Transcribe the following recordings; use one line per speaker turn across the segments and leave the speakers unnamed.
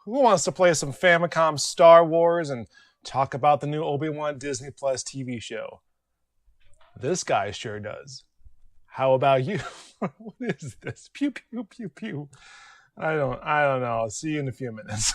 Who wants to play some Famicom Star Wars and talk about the new Obi-Wan Disney Plus TV show? This guy sure does. How about you? What is this? Pew pew pew pew. I don't know. I'll see you in a few minutes.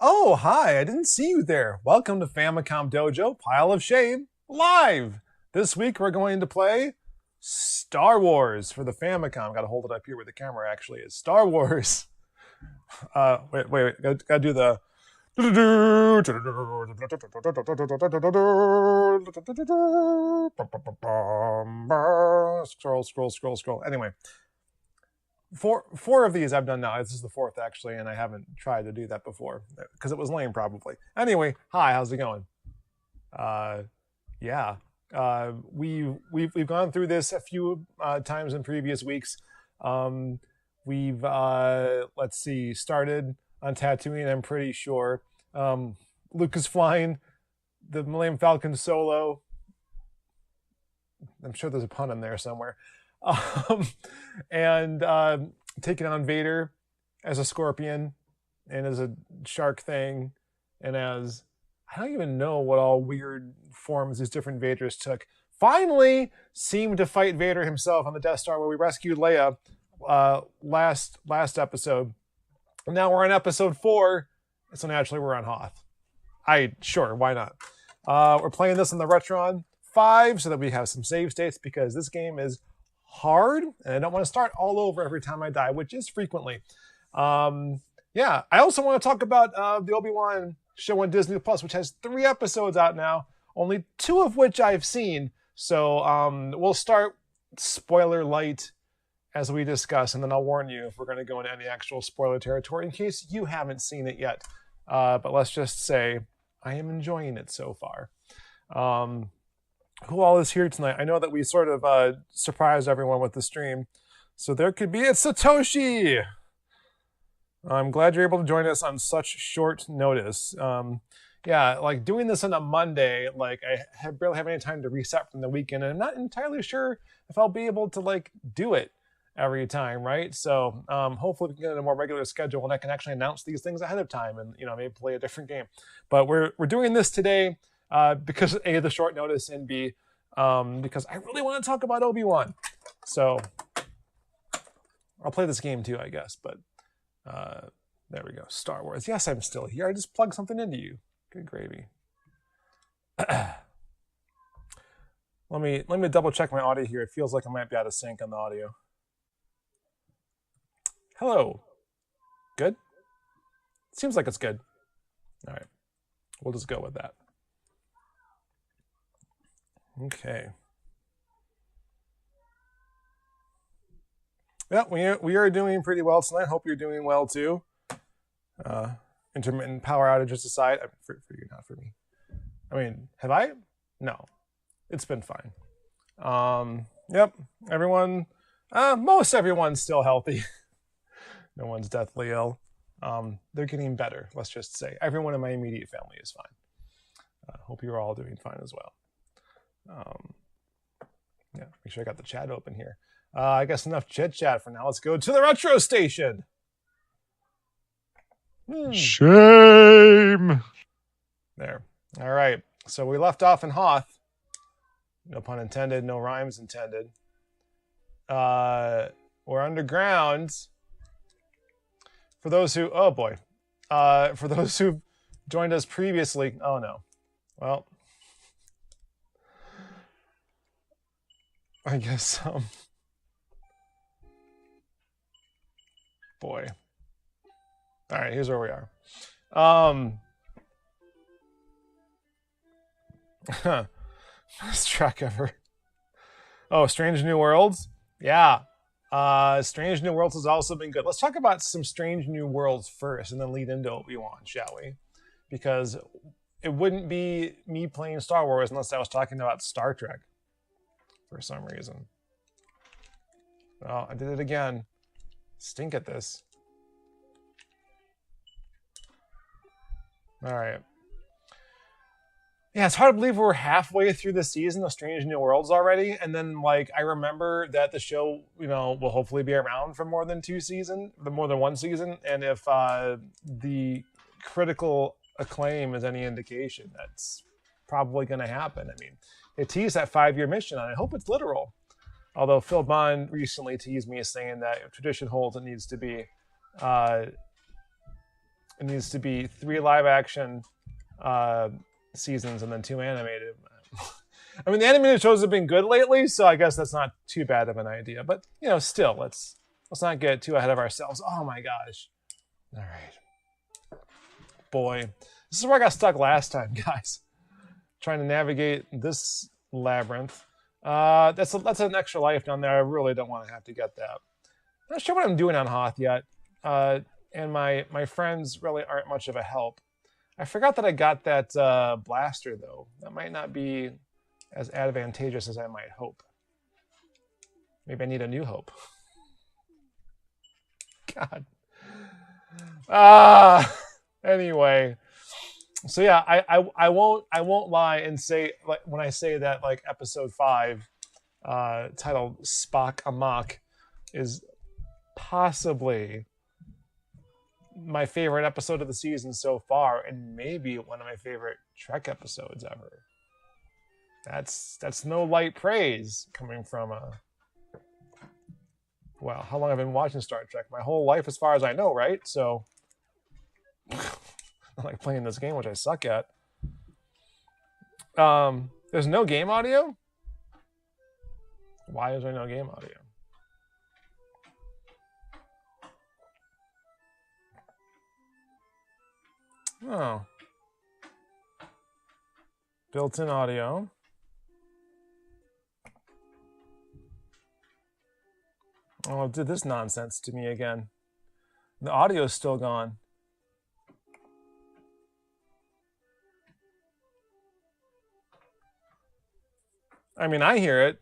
Oh, hi, I didn't see you there. Welcome to Famicom Dojo, Pile of Shame, live! This week we're going to play Star Wars for the Famicom. Gotta hold it up here where the camera actually is. Star Wars. Wait, gotta do the... Scroll. Anyway. Four of these I've done now. This is the fourth actually, and I haven't tried to do that before because it was lame probably. Anyway, hi, how's it going? Yeah, we've gone through this a few times in previous weeks. We've let's see, started on Tatooine. I'm pretty sure. Luke is flying the Millennium Falcon solo. I'm sure there's a pun in there somewhere. And taking on Vader as a scorpion and as a shark thing and as I don't even know what all weird forms these different Vaders took. Finally seemed to fight Vader himself on the Death Star where we rescued Leia last episode. And now we're on episode 4, so naturally we're on Hoth. Sure, why not? We're playing this on the Retron 5 so that we have some save states because this game is hard and I don't want to start all over every time I die, which is frequently. Yeah, I also want to talk about the Obi-Wan show on Disney Plus, which has 3 episodes out now, only 2 of which I've seen. So we'll start spoiler light as we discuss, and then I'll warn you if we're going to go into any actual spoiler territory in case you haven't seen it yet. But let's just say I am enjoying it so far. Who all is here tonight? I know that we sort of surprised everyone with the stream. So there could be it's Satoshi! I'm glad you're able to join us on such short notice. Yeah, like doing this on a Monday, like I barely have any time to reset from the weekend, and I'm not entirely sure if I'll be able to like do it every time, right? So hopefully we can get a more regular schedule and I can actually announce these things ahead of time and maybe play a different game. But we're doing this today because A, the short notice, and B, because I really want to talk about Obi-Wan. So I'll play this game too, I guess. But There we go. Star Wars. Yes, I'm still here. I just plugged something into you. Good gravy. Let me double check my audio here. It feels like I might be out of sync on the audio. Hello. Good? Seems like it's good. All right. We'll just go with that. Okay. Yeah, we are doing pretty well tonight. Hope you're doing well too. Intermittent power outages aside, for you, not for me. I mean, have I? No, it's been fine. Yep, everyone, most everyone's still healthy. No one's deathly ill. They're getting better, let's just say. Everyone in my immediate family is fine. Hope you're all doing fine as well. Yeah, make sure I got the chat open here. I guess enough chit chat for now. Let's go to the retro station.
Shame.
There. All right. So we left off in Hoth. No pun intended. No rhymes intended. We're underground. For those who, oh boy, for those who joined us previously. Oh no. Well, I guess boy. All right, here's where we are. Best track ever. Oh, Strange New Worlds? Yeah. Strange New Worlds has also been good. Let's talk about some Strange New Worlds first and then lead into Obi-Wan, shall we? Because it wouldn't be me playing Star Wars unless I was talking about Star Trek for some reason. Well, I did it again. Stink at this. All right. Yeah, it's hard to believe we're halfway through the season of Strange New Worlds already. And then, like, I remember that the show, you know, will hopefully be around for more than one season. And if the critical acclaim is any indication, that's probably going to happen. I mean, they teased that 5-year mission, and I hope it's literal. Although Phil Bond recently teased me as saying that if tradition holds, it needs to be 3 live-action seasons and then 2 animated. I mean, the animated shows have been good lately, so I guess that's not too bad of an idea. But you know, still, let's not get too ahead of ourselves. Oh my gosh! All right, boy, this is where I got stuck last time, guys. Trying to navigate this labyrinth. That's an extra life down there. I really don't want to have to get that. Not sure what I'm doing on Hoth yet. And my friends really aren't much of a help. I forgot that I got that blaster, though. That might not be as advantageous as I might hope. Maybe I need a new hope. God. Anyway. So yeah, I won't lie and say, like, when I say that, like, episode 5, titled Spock Amok, is possibly my favorite episode of the season so far, and maybe one of my favorite Trek episodes ever. That's no light praise coming from well, how long I've been watching Star Trek? My whole life, as far as I know, right? So, I like playing this game, which I suck at. There's no game audio? Why is there no game audio? Oh. Built-in audio. Oh, it did this nonsense to me again. The audio is still gone. I mean, I hear it.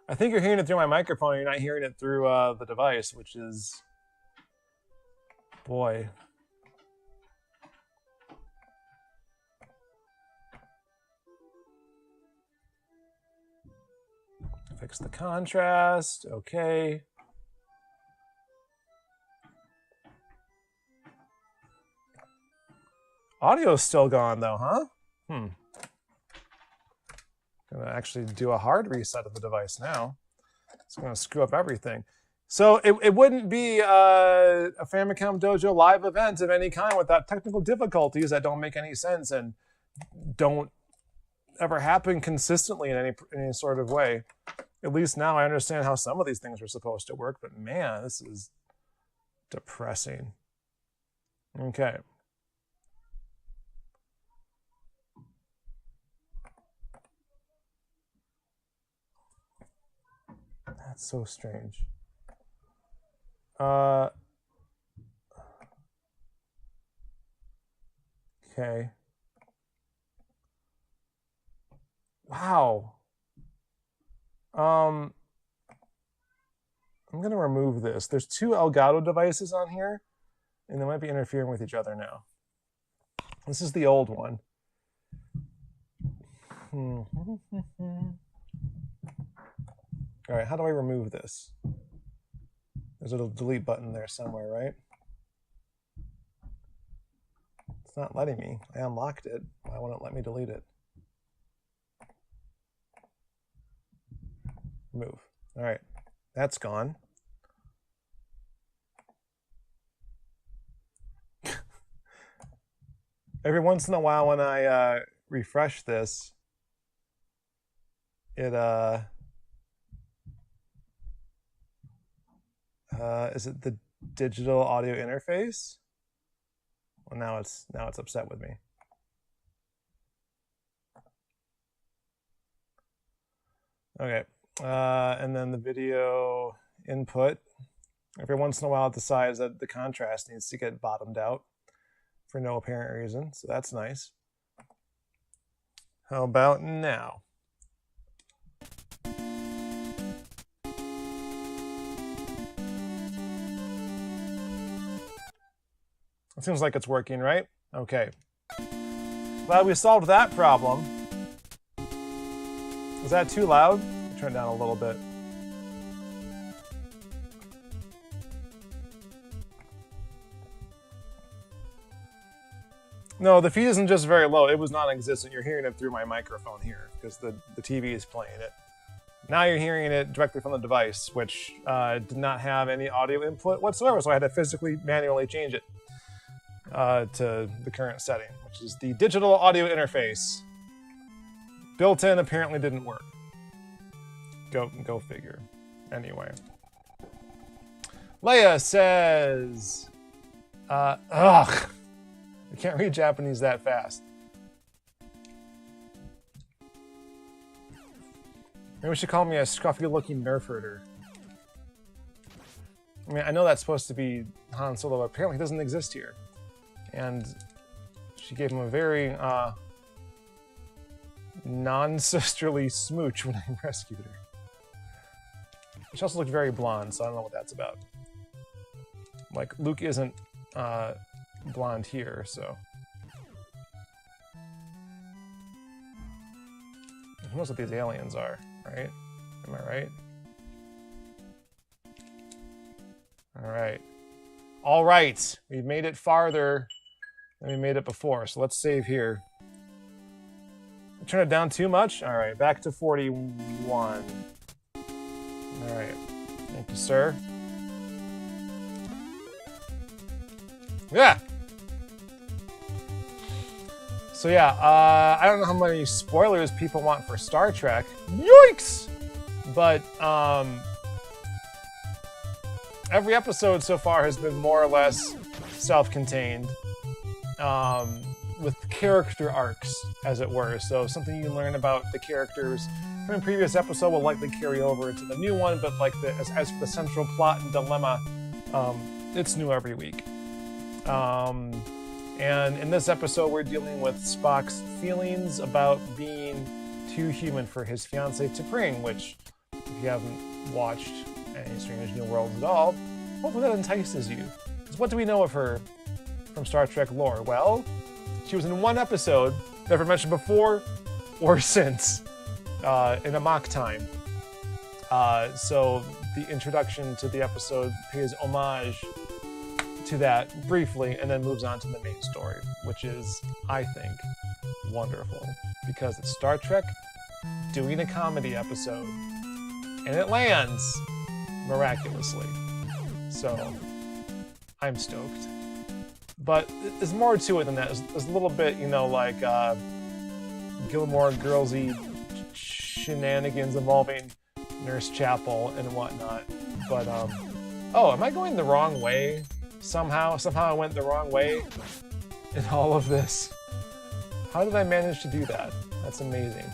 I think you're hearing it through my microphone, and you're not hearing it through the device, which is... Boy. Fix the contrast. Okay. Audio's still gone, though, huh? Gonna actually do a hard reset of the device now. It's gonna screw up everything. So it wouldn't be a Famicom Dojo live event of any kind without technical difficulties that don't make any sense and don't ever happen consistently in any sort of way. At least now I understand how some of these things are supposed to work, but man, this is depressing. Okay. That's so strange. Okay. Wow. I'm going to remove this. There's two Elgato devices on here, and they might be interfering with each other now. This is the old one. All right, how do I remove this? There's a little delete button there somewhere, right? It's not letting me. I unlocked it. Why won't it let me delete it? Move. All right, that's gone. Every once in a while when I refresh this, it is it the digital audio interface? Well, now it's upset with me. Okay, and then the video input. Every once in a while it decides that the contrast needs to get bottomed out for no apparent reason, so that's nice. How about now? It seems like it's working, right? Okay. Glad we solved that problem. Is that too loud? I'll turn it down a little bit. No, the feed isn't just very low. It was non-existent. You're hearing it through my microphone here because the TV is playing it. Now you're hearing it directly from the device, which did not have any audio input whatsoever, so I had to physically, manually change it to the current setting, which is the digital audio interface. Built-in apparently didn't work. Go figure. Anyway. Leia says, ugh. I can't read Japanese that fast. Maybe we should call me a scruffy-looking nerf herder. I mean, I know that's supposed to be Han Solo, but apparently he doesn't exist here. And she gave him a very non-sisterly smooch when I rescued her. She also looked very blonde, so I don't know what that's about. Like, Luke isn't blonde here, so. Who knows what these aliens are, right? Am I right? Alright. Alright! We've made it farther than we made it before, so let's save here. Turn it down too much? Alright, back to 41. Alright. Thank you, sir. Yeah! So yeah, I don't know how many spoilers people want for Star Trek. Yikes! But every episode so far has been more or less self-contained, with character arcs, as it were. So something you can learn about the characters from a previous episode will likely carry over into the new one, but like as for the central plot and dilemma, it's new every week. And in this episode, we're dealing with Spock's feelings about being too human for his fiancée T'Pring, which, if you haven't watched any Strange New Worlds at all, hopefully that entices you. Because what do we know of her from Star Trek lore? Well, she was in one episode, never mentioned before or since, in Amok Time. So the introduction to the episode pays homage to that briefly and then moves on to the main story, which is, I think, wonderful because it's Star Trek doing a comedy episode and it lands. miraculously. So I'm stoked. But there's more to it than that. There's a little bit, you know, like Gilmore Girls-y shenanigans involving Nurse Chapel and whatnot. But oh, am I going the wrong way? Somehow I went the wrong way in all of this. How did I manage to do that? That's amazing.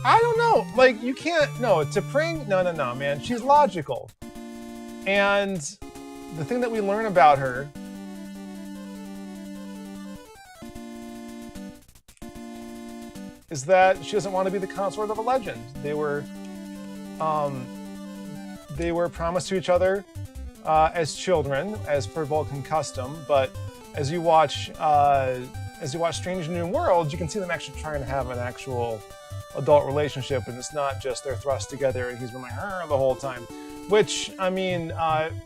I don't know. Like, you can't. No, T'Pring. No, man. She's logical. And the thing that we learn about her is that she doesn't want to be the consort of a legend. They were promised to each other as children, as per Vulcan custom. But as you watch Strange New Worlds, you can see them actually trying to have an actual adult relationship, and it's not just they're thrust together and he's been like the whole time, which I mean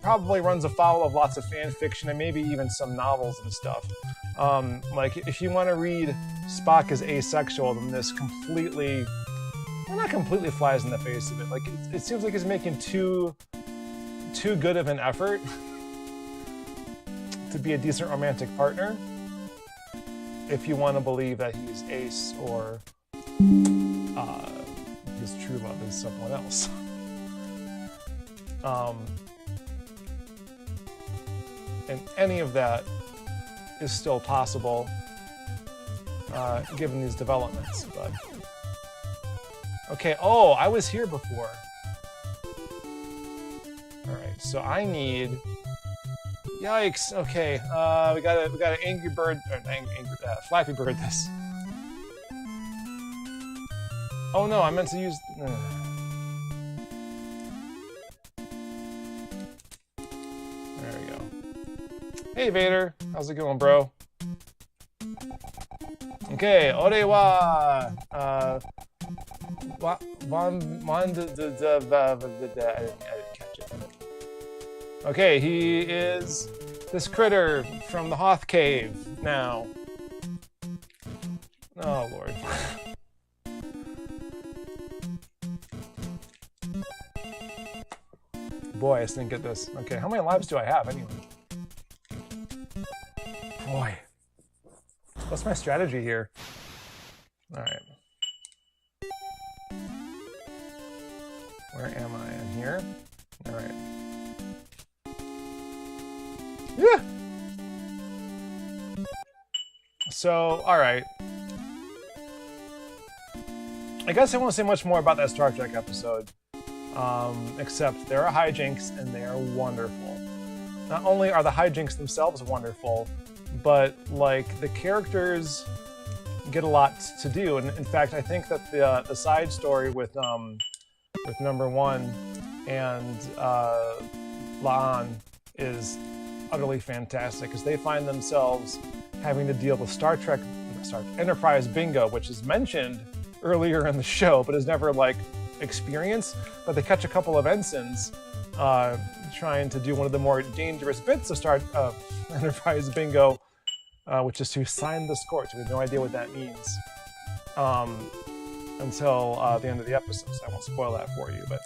probably runs afoul of lots of fan fiction and maybe even some novels and stuff. Like if you want to read Spock as asexual, then this completely, well, not completely flies in the face of it. Like it seems like he's making too good of an effort to be a decent romantic partner if you want to believe that he's ace or his true love is someone else. And any of that is still possible given these developments. But okay, oh, I was here before. All right, so I need. Yikes! Okay, we got an Angry Bird, or Flappy Bird this. Oh no, I meant to use. There we go. Hey Vader, how's it going, bro? Okay, ore wa I didn't catch it. Okay, he is this critter from the Hoth cave now. Oh lord. Boy, I just didn't get this. Okay, how many lives do I have anyway? Boy. What's my strategy here? Alright. Where am I? In here? Alright. Yeah! So, alright. I guess I won't say much more about that Star Trek episode. Except there are hijinks and they are wonderful. Not only are the hijinks themselves wonderful, but like the characters get a lot to do. And in fact, I think that the side story with number 1 and La'an is utterly fantastic because they find themselves having to deal with Star Trek Enterprise bingo, which is mentioned earlier in the show, but is never like experience. But they catch a couple of ensigns trying to do one of the more dangerous bits of Enterprise bingo, which is to sign the score. So we have no idea what that means until the end of the episode, so I won't spoil that for you. But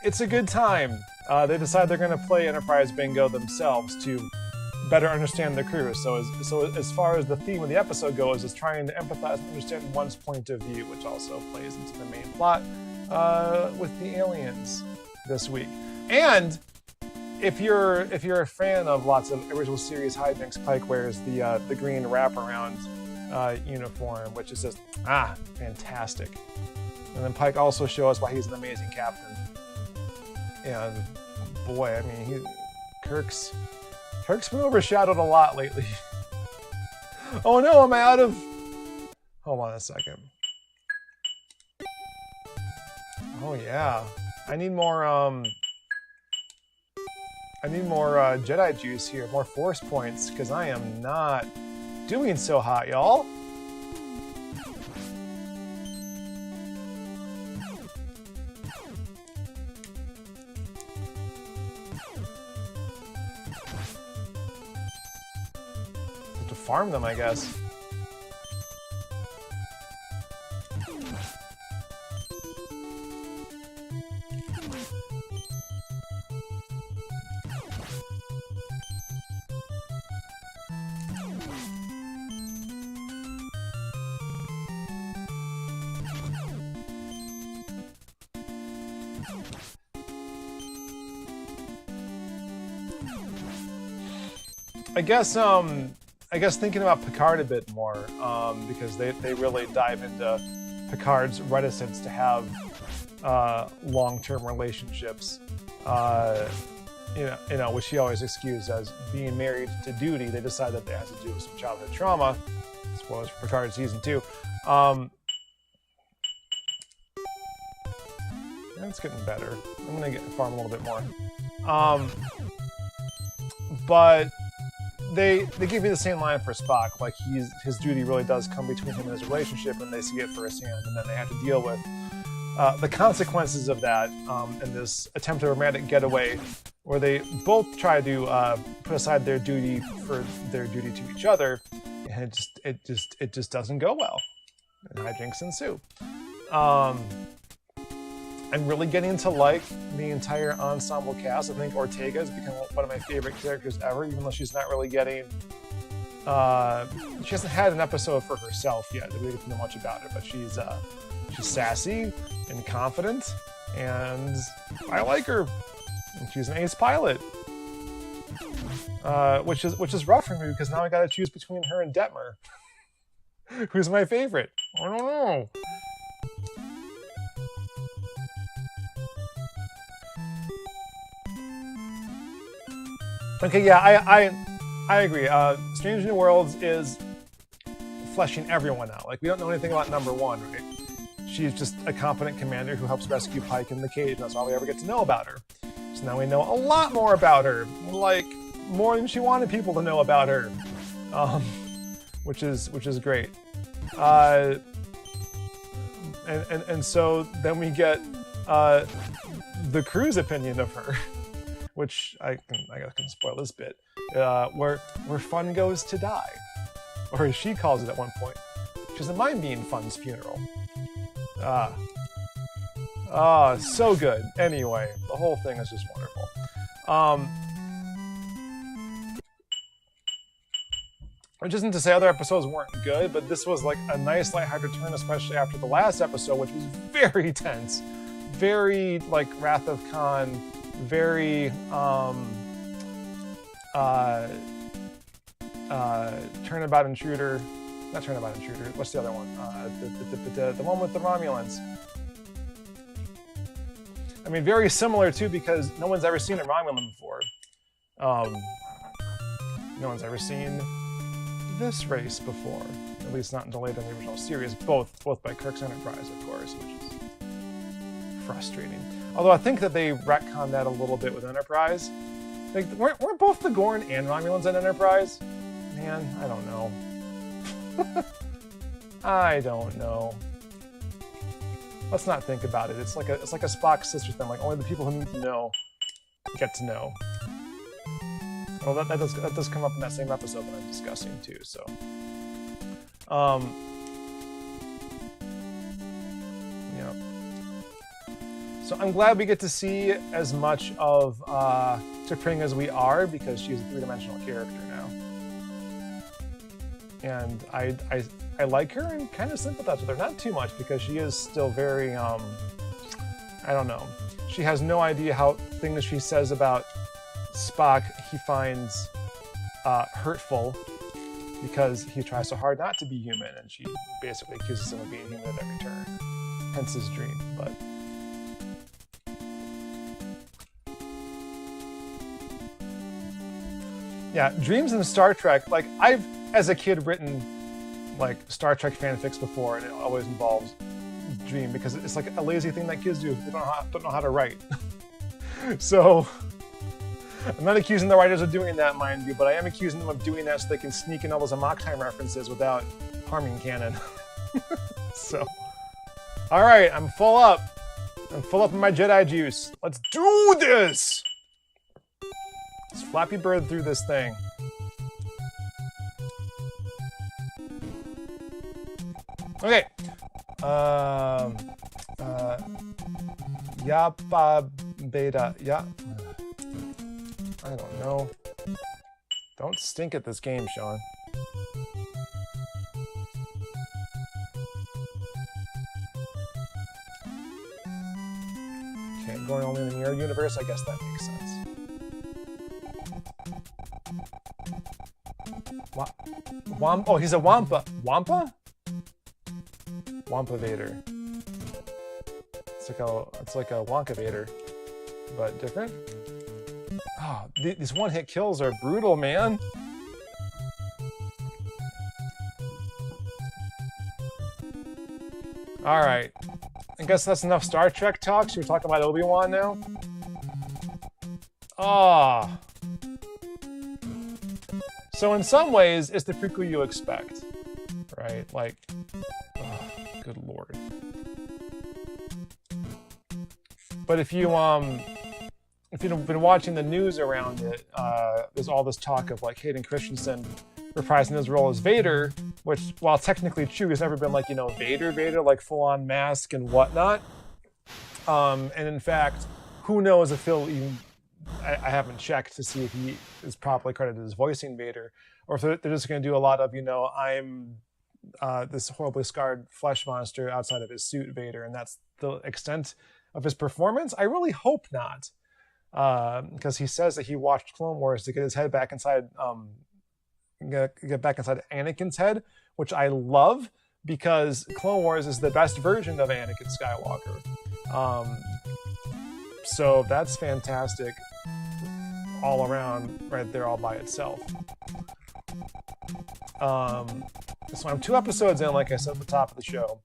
it's a good time. They decide they're going to play Enterprise bingo themselves to better understand the crew. So as far as the theme of the episode goes, is trying to empathize and understand one's point of view, which also plays into the main plot with the aliens this week. And if you're a fan of lots of original series hijinks, Pike wears the green wraparound uniform, which is just fantastic. And then Pike also shows why he's an amazing captain. And boy, I mean, Kirk's been overshadowed a lot lately. Oh no, am I out of... Hold on a second. Oh yeah. I need more Jedi juice here, more force points, because I am not doing so hot, y'all. farm them, I guess. I guess thinking about Picard a bit more, because they really dive into Picard's reticence to have long-term relationships, which he always excused as being married to duty. They decide that that has to do with some childhood trauma. Spoilers for Picard season 2. That's getting better. I'm gonna farm a little bit more. But they give you the same line for Spock, like his duty really does come between him and his relationship, and they see it firsthand, and then they have to deal with the consequences of that in this attempt at a romantic getaway, where they both try to put aside their duty for their duty to each other, and it just doesn't go well, and hijinks ensue. I'm really getting to like the entire ensemble cast. I think Ortega has become one of my favorite characters ever, even though she's not really getting... she hasn't had an episode for herself yet. We don't know much about her, but she's sassy and confident, and I like her. And she's an ace pilot, which is rough for me because now I got to choose between her and Detmer. Who's my favorite? I don't know. Okay, yeah, I agree. Strange New Worlds is fleshing everyone out. Like, we don't know anything about number 1, right? She's just a competent commander who helps rescue Pike in the cage, and that's all we ever get to know about her. So now we know a lot more about her, like more than she wanted people to know about her, which is great. And so then we get the crew's opinion of her. Which I can spoil this bit, where fun goes to die, or as she calls it at one point. She doesn't mind being Fun's funeral. So good. Anyway, the whole thing is just wonderful. Which isn't to say other episodes weren't good, but this was like a nice lighthearted turn, especially after the last episode, which was very tense, very like Wrath of Khan. Very turnabout intruder, not turnabout intruder. What's the other one? The one with the Romulans. I mean, very similar too, because no one's ever seen a Romulan before. No one's ever seen this race before, at least not until later in the original series. Both by Kirk's Enterprise, of course, which is frustrating. Although I think that they retconned that a little bit with Enterprise. Like, weren't both the Gorn and Romulans in Enterprise? Man, I don't know. I don't know. Let's not think about it. It's like a Spock sister thing. Like, only the people who need to know get to know. Well, that does come up in that same episode that I'm discussing too. So, yeah. So I'm glad we get to see as much of T'Pring as we are, because she's a three-dimensional character now. And I like her and kind of sympathize with her. Not too much, because she is still very, I don't know. She has no idea how things she says about Spock he finds hurtful, because he tries so hard not to be human, and she basically accuses him of being human at every turn. Hence his dream, but... Yeah, dreams in Star Trek, like, I've, as a kid, written, like, Star Trek fanfics before, and it always involves dream, because it's like a lazy thing that kids do. They don't know how to write. So, I'm not accusing the writers of doing that, mind you, but I am accusing them of doing that so they can sneak in all those Amok Time references without harming canon. So, alright, I'm full up. I'm full up in my Jedi juice. Let's do this! Let's Flappy Bird through this thing. Okay. Yappa beta. Yeah. I don't know. Don't stink at this game, Sean. Okay, going only in the mirror universe. I guess that makes sense. Oh, he's a Wampa. Wampa? Wampa Vader. It's like a Wonka Vader, but different. Oh, these one-hit kills are brutal, man. All right, I guess that's enough Star Trek talk. Should we talk about Obi-Wan now? Ah. So in some ways, it's the prequel you expect, right? Like, oh, good lord. But if you've been watching the news around it, there's all this talk of like Hayden Christensen reprising his role as Vader, which, while technically true, has never been like, you know, Vader, like full-on mask and whatnot. And in fact, who knows if he'll even, I haven't checked to see if he is properly credited as voicing Vader, or if they're just going to do a lot of, you know, I'm this horribly scarred flesh monster outside of his suit Vader, and that's the extent of his performance. I really hope not, because he says that he watched Clone Wars to get his head back inside, get back inside Anakin's head, which I love, because Clone Wars is the best version of Anakin Skywalker. So that's fantastic all around, right there, all by itself. So I'm 2 episodes in, like I said at the top of the show.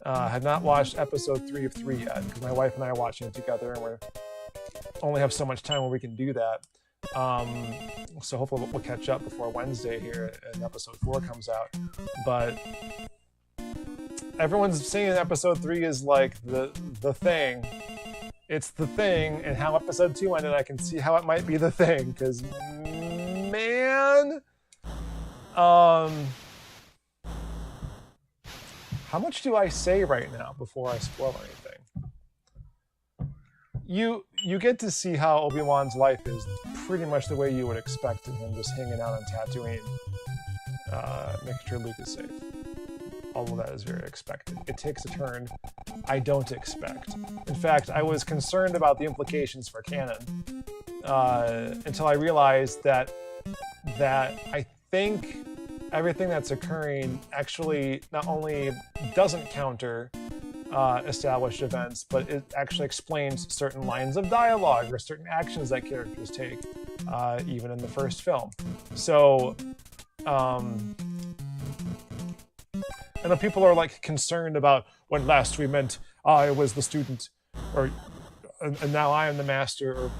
Have not watched episode 3 of 3 yet, because my wife and I are watching it together, and we only have so much time where we can do that. So hopefully we'll catch up before Wednesday here, and episode 4 comes out. But everyone's saying episode 3 is like the thing. It's the thing, and how episode 2 ended, I can see how it might be the thing, because, man, how much do I say right now before I spoil anything? You get to see how Obi-Wan's life is pretty much the way you would expect him, just hanging out on Tatooine, making sure Luke is safe. All of that is very expected. It takes a turn I don't expect. In fact, I was concerned about the implications for canon until I realized that I think everything that's occurring actually not only doesn't counter established events, but it actually explains certain lines of dialogue or certain actions that characters take, even in the first film. So, I know people are like concerned about when last we meant I was the student, or and now I am the master, or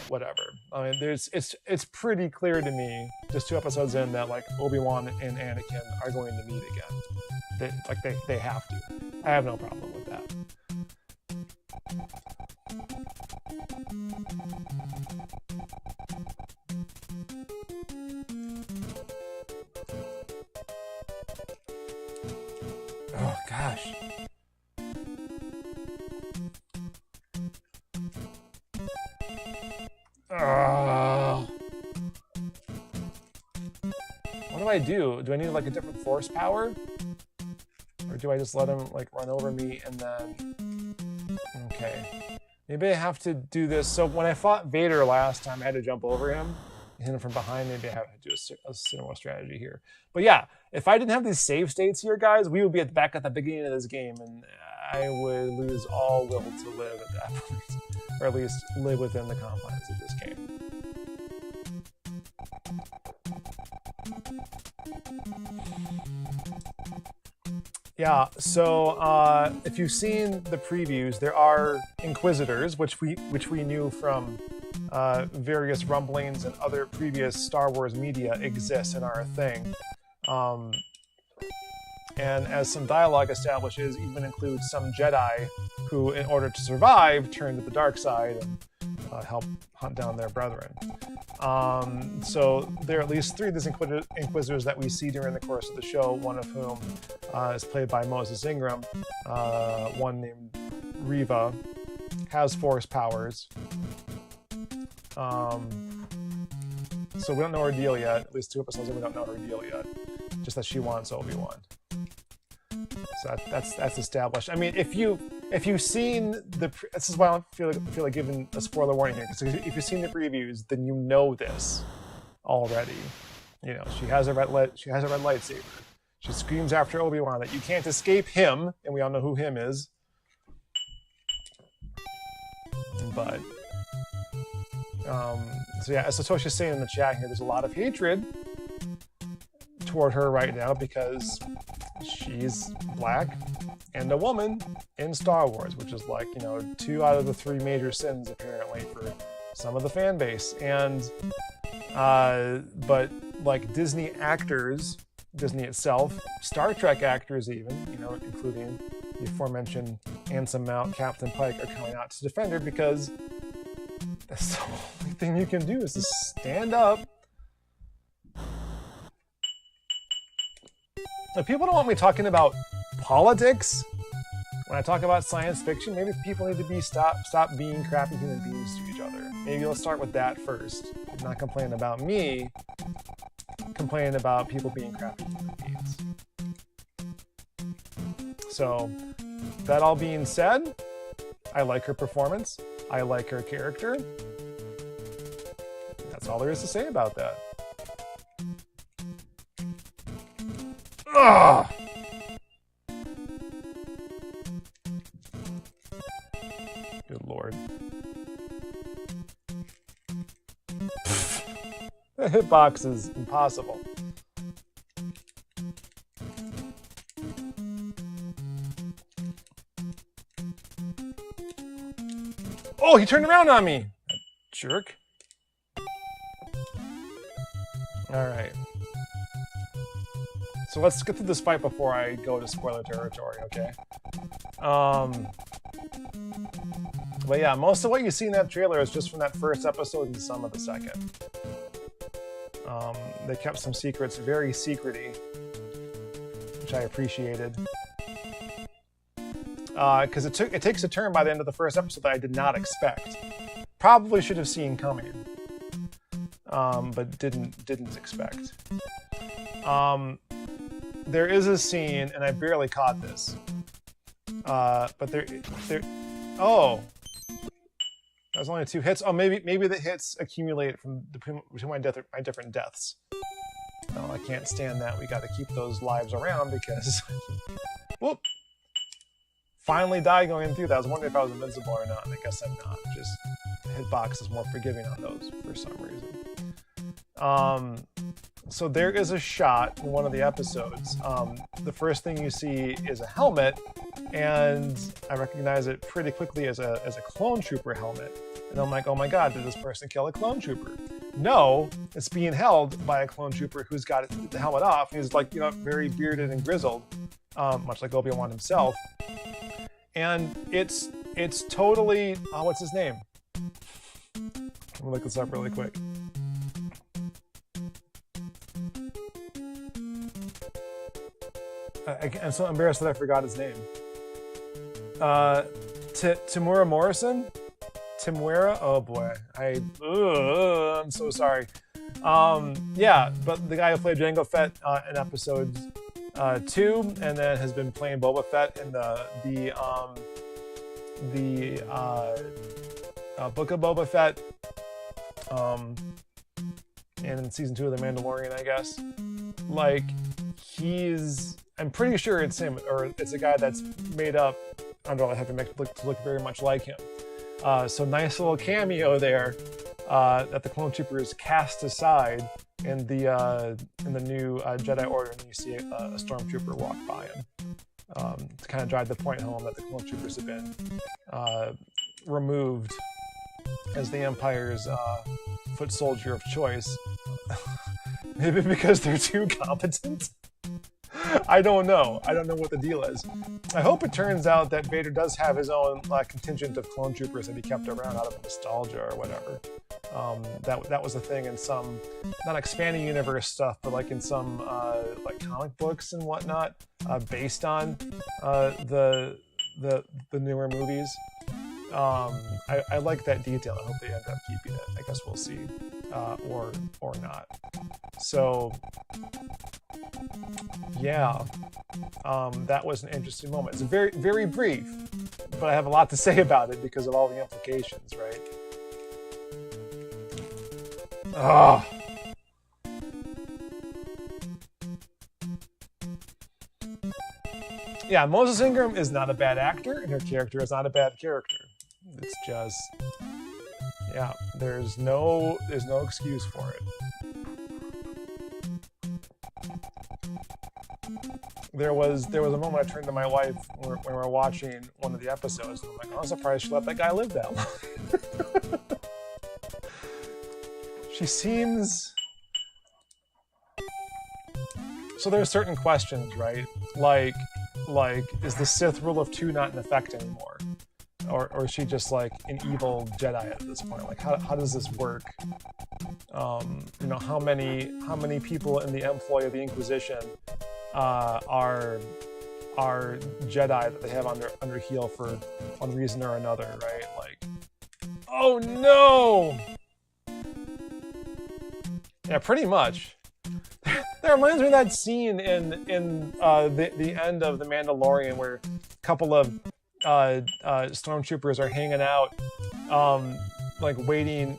whatever. I mean, it's pretty clear to me, just 2 episodes in, that like Obi-Wan and Anakin are going to meet again. They have to. I have no problem with that. Oh gosh. What do I do? Do I need like a different force power? Or do I just let him like run over me and then... Okay. Maybe I have to do this. So when I fought Vader last time, I had to jump over him and hit him from behind. Maybe I have to do a similar strategy here. But yeah, if I didn't have these save states here, guys, we would be back at the beginning of this game, and I would lose all will to live at that point. Or at least live within the confines of this game. Yeah, so if you've seen the previews, there are Inquisitors, which we knew from various rumblings and other previous Star Wars media exist and are a thing. And as some dialogue establishes, even includes some Jedi who, in order to survive, turned to the dark side and help hunt down their brethren. So there are at least 3 of these Inquisitors that we see during the course of the show, one of whom is played by Moses Ingram, one named Riva, has Force powers. So we don't know her deal yet, at least 2 episodes and we don't know her deal yet, just that she wants Obi-Wan. So that's established. I mean, if you've seen this is why I don't feel like giving a spoiler warning here. Because if you've seen the previews, then you know this already. You know, she has a red lightsaber. She screams after Obi-Wan that you can't escape him, and we all know who him is. But so yeah, as Satoshi's saying in the chat here, there's a lot of hatred toward her right now because she's black and a woman in Star Wars, which is like, you know, 2 out of the 3 major sins apparently for some of the fan base. And but like Disney actors, Disney itself, Star Trek actors even, you know, including the aforementioned Anson Mount, Captain Pike, are coming out to defend her because that's the only thing you can do is to stand up. If people don't want me talking about politics when I talk about science fiction, maybe people need to stop being crappy human beings to each other. Maybe let's start with that first. Not complaining about me, complaining about people being crappy human beings. So, that all being said, I like her performance. I like her character. That's all there is to say about that. Ugh! Good lord. The hitbox is impossible. Oh, he turned around on me! That jerk. Alright. So let's get through this fight before I go to spoiler territory, okay? But yeah, most of what you see in that trailer is just from that first episode and some of the second. They kept some secrets very secrety, which I appreciated. Because it takes a turn by the end of the first episode that I did not expect. Probably should have seen coming, but didn't expect. There is a scene, and I barely caught this. But there. Oh, there's only 2 hits. Oh, maybe the hits accumulate between my different deaths. No, I can't stand that. We got to keep those lives around because. Whoop. Finally died going through that. I was wondering if I was invincible or not, and I guess I'm not. Just the hitbox is more forgiving on those for some reason. So there is a shot in one of the episodes. The first thing you see is a helmet, and I recognize it pretty quickly as a clone trooper helmet. And I'm like, oh my god, did this person kill a clone trooper? No, it's being held by a clone trooper who's got the helmet off. He's like, you know, very bearded and grizzled, much like Obi-Wan himself. And it's totally, what's his name? Let me look this up really quick. I'm so embarrassed that I forgot his name. Tamura Morrison? Temuera? Oh boy. I'm so sorry. Yeah, but the guy who played Jango Fett in episode 2, and then has been playing Boba Fett in the Book of Boba Fett, and in season 2 of The Mandalorian, I guess. Like, I'm pretty sure it's him, or it's a guy that's made up. I don't have to look very much like him. So nice little cameo there that the clone troopers cast aside in the new Jedi Order, and you see a stormtrooper walk by him to kind of drive the point home that the clone troopers have been removed as the Empire's foot soldier of choice. Maybe because they're too competent. I don't know. I don't know what the deal is. I hope it turns out that Vader does have his own contingent of clone troopers that he kept around out of nostalgia or whatever. That was a thing in some, not expanding universe stuff, but like in some like comic books and whatnot, based on the newer movies. I like that detail. I hope they end up keeping it. I guess we'll see, or not. So yeah, that was an interesting moment. It's very, very brief, but I have a lot to say about it because of all the implications, right? Ah. Yeah, Moses Ingram is not a bad actor, and her character is not a bad character. It's just, yeah, there's no excuse for it. There was a moment I turned to my wife when we were watching one of the episodes, and I'm like, I'm surprised she let that guy live that long. She seems... So there's certain questions, right? Like, is the Sith rule of 2 not in effect anymore? Or is she just like an evil Jedi at this point? Like, how does this work? You know, how many people in the employ of the Inquisition are Jedi that they have under heel for one reason or another, right? Like, oh no! Yeah, pretty much. That reminds me of that scene in the end of The Mandalorian where a couple of stormtroopers are hanging out, like waiting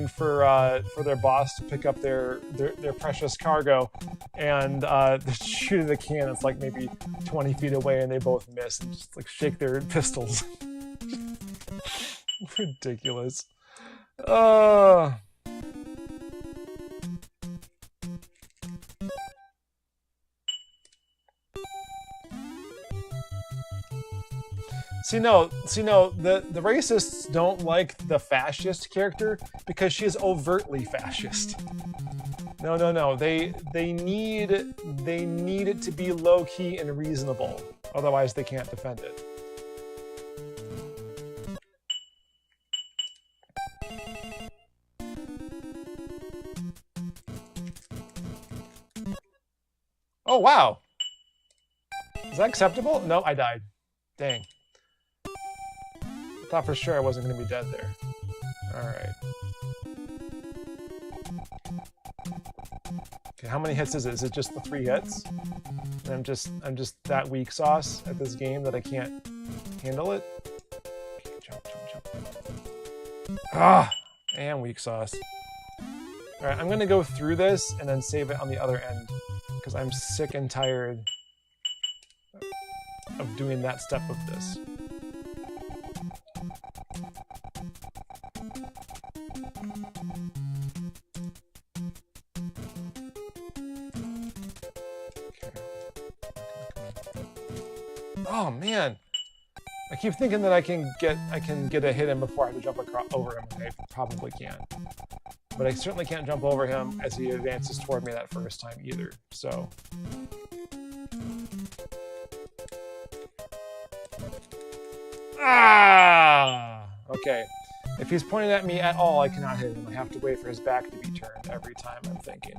for their boss to pick up their precious cargo, and they shoot the can. It's like maybe 20 feet away, and they both miss and just like shake their pistols. Ridiculous. See, no, the racists don't like the fascist character because she is overtly fascist. No. They need it to be low-key and reasonable. Otherwise, they can't defend it. Oh, wow. Is that acceptable? No, I died. Dang. Thought for sure I wasn't going to be dead there. Alright. Okay, how many hits is it? Is it just the 3 hits? And I'm just that weak sauce at this game that I can't handle it? Okay, jump. Ah! And weak sauce. Alright, I'm going to go through this and then save it on the other end. Because I'm sick and tired of doing that step of this. Oh man, I keep thinking that I can get a hit in before I have to jump over him, and I probably can. But I certainly can't jump over him as he advances toward me that first time either. So. Ah! Okay. If he's pointing at me at all, I cannot hit him. I have to wait for his back to be turned every time I'm thinking.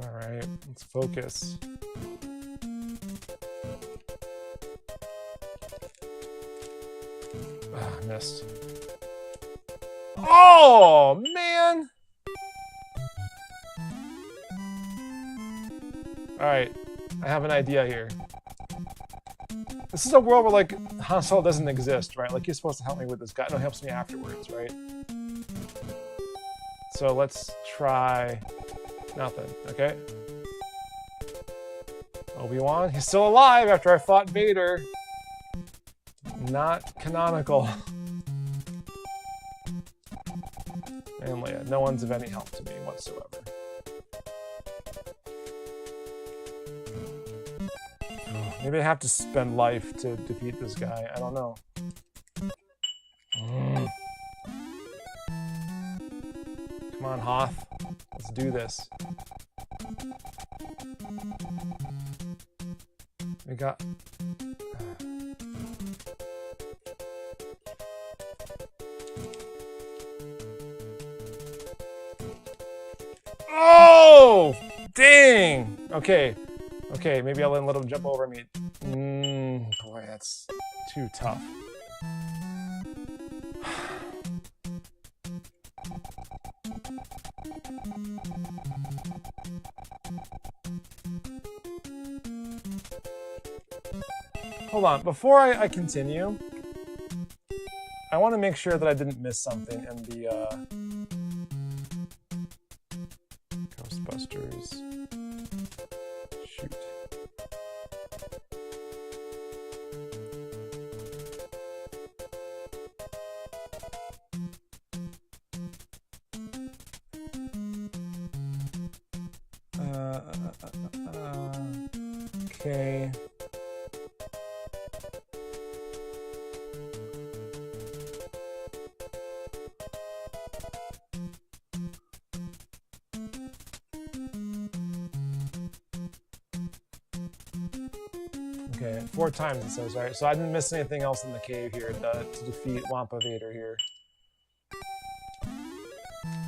Alright, let's focus. Missed. Oh, man! Alright, I have an idea here. This is a world where, like, Han Solo doesn't exist, right? Like, he's supposed to help me with this guy. No, he helps me afterwards, right? So let's try nothing, okay? Obi-Wan, he's still alive after I fought Vader. Not canonical. And Leia, no one's of any help to me whatsoever. Maybe I have to spend life to defeat this guy. I don't know. Come on, Hoth. Let's do this. We got... Oh! Dang! Okay. Okay, maybe I'll let him jump over me. Boy, that's too tough. Hold on, before I continue, I want to make sure that I didn't miss something in the Ghostbusters. Shoot. Okay. Okay, 4 times it says, right? So I didn't miss anything else in the cave here to defeat Wampa Vader here.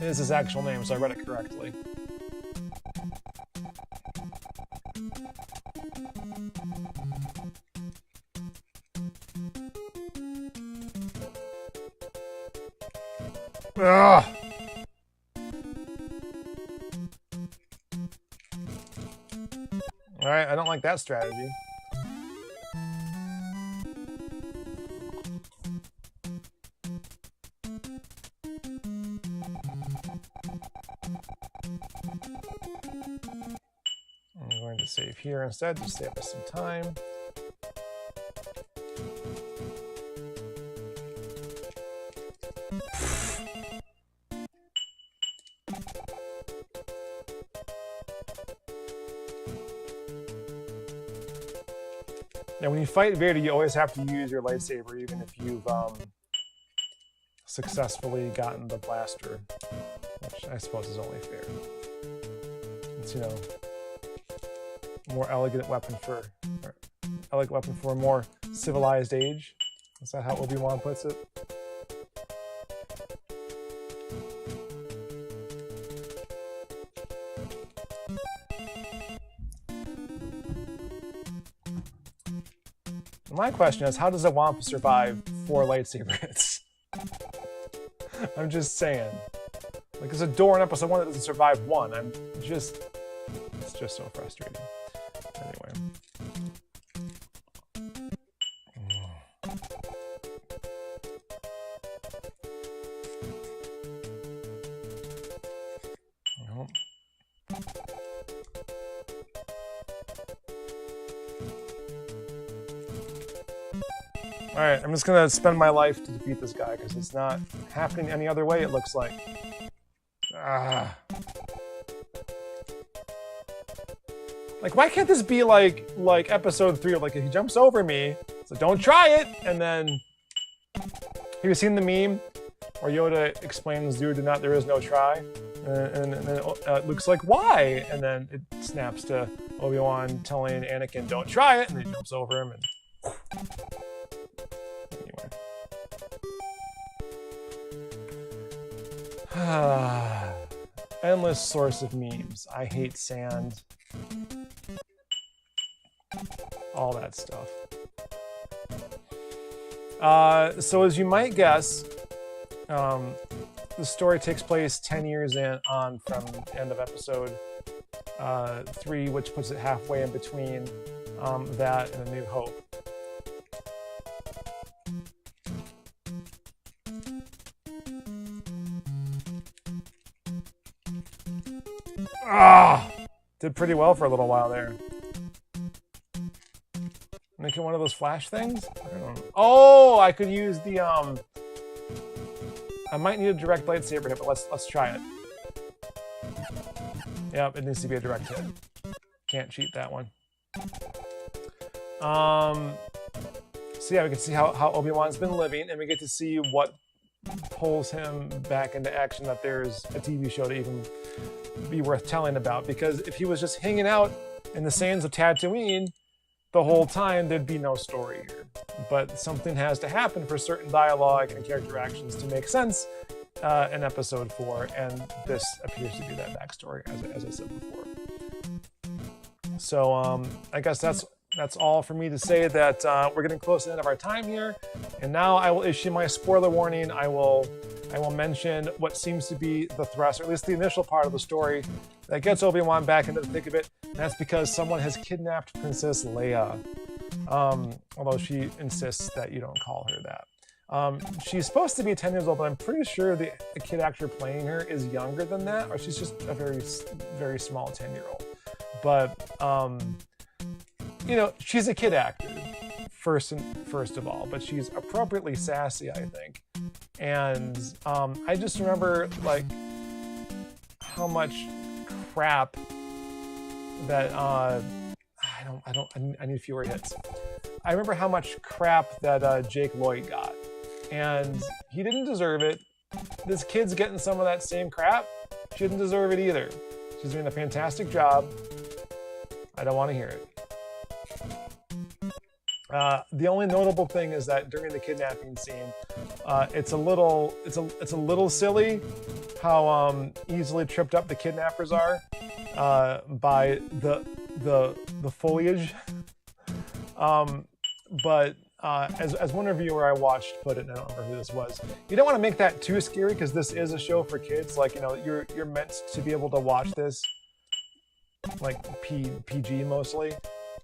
It is his actual name, so I read it correctly. Ugh! Alright, I don't like that strategy. I'm going to save here instead, just save us some time. Now, when you fight Vader, you always have to use your lightsaber, even if you've successfully gotten the blaster, which I suppose is only fair. It's, you know, a more elegant weapon for a more civilized age. Is that how Obi-Wan puts it? My question is, how does a Wampa survive 4 lightsaber hits? I'm just saying. Like, there's a door in episode 1 that doesn't survive 1. It's just so frustrating. Anyway. Nope. Alright, I'm just gonna spend my life to defeat this guy, because it's not happening any other way, it looks like. Ah. Like, why can't this be like episode 3, like, if he jumps over me, so don't try it, and then... Have you seen the meme where Yoda explains, there is no try? And then Luke's like, why? And then it snaps to Obi-Wan telling Anakin, don't try it, and then he jumps over him, and... Endless source of memes. I hate sand. All that stuff. So as you might guess, the story takes place 10 years on from the end of episode 3, which puts it halfway in between that and A New Hope. Ah! Did pretty well for a little while there. Make it one of those flash things? I don't know. Oh, I could use the I might need a direct lightsaber hit, but let's try it. Yep, it needs to be a direct hit. Can't cheat that one. So yeah, we can see how Obi-Wan's been living, and we get to see what pulls him back into action, that there's a TV show to even be worth telling about. Because if he was just hanging out in the sands of Tatooine the whole time, there'd be no story here. But something has to happen for certain dialogue and character actions to make sense in episode 4, and this appears to be that backstory, as I said before. So I guess that's all for me to say. That we're getting close to the end of our time here, and now I will issue my spoiler warning. I will mention what seems to be the thrust, or at least the initial part of the story that gets Obi-Wan back into the thick of it. And that's because someone has kidnapped Princess Leia. Although she insists that you don't call her that. She's supposed to be 10 years old, but I'm pretty sure the kid actor playing her is younger than that, or she's just a very, very small 10-year-old. But you know, she's a kid actor, first of all, but she's appropriately sassy, I think. And I just remember like how much crap that I need fewer hits. I remember how much crap that Jake Lloyd got, and he didn't deserve it. This kid's getting some of that same crap. She didn't deserve it either. She's doing a fantastic job. I don't want to hear it. The only notable thing is that during the kidnapping scene, it's a little silly how easily tripped up the kidnappers are by the foliage. But as one reviewer I watched put it, and I don't remember who this was, you don't want to make that too scary, because this is a show for kids. Like, you know, you're meant to be able to watch this like PG mostly.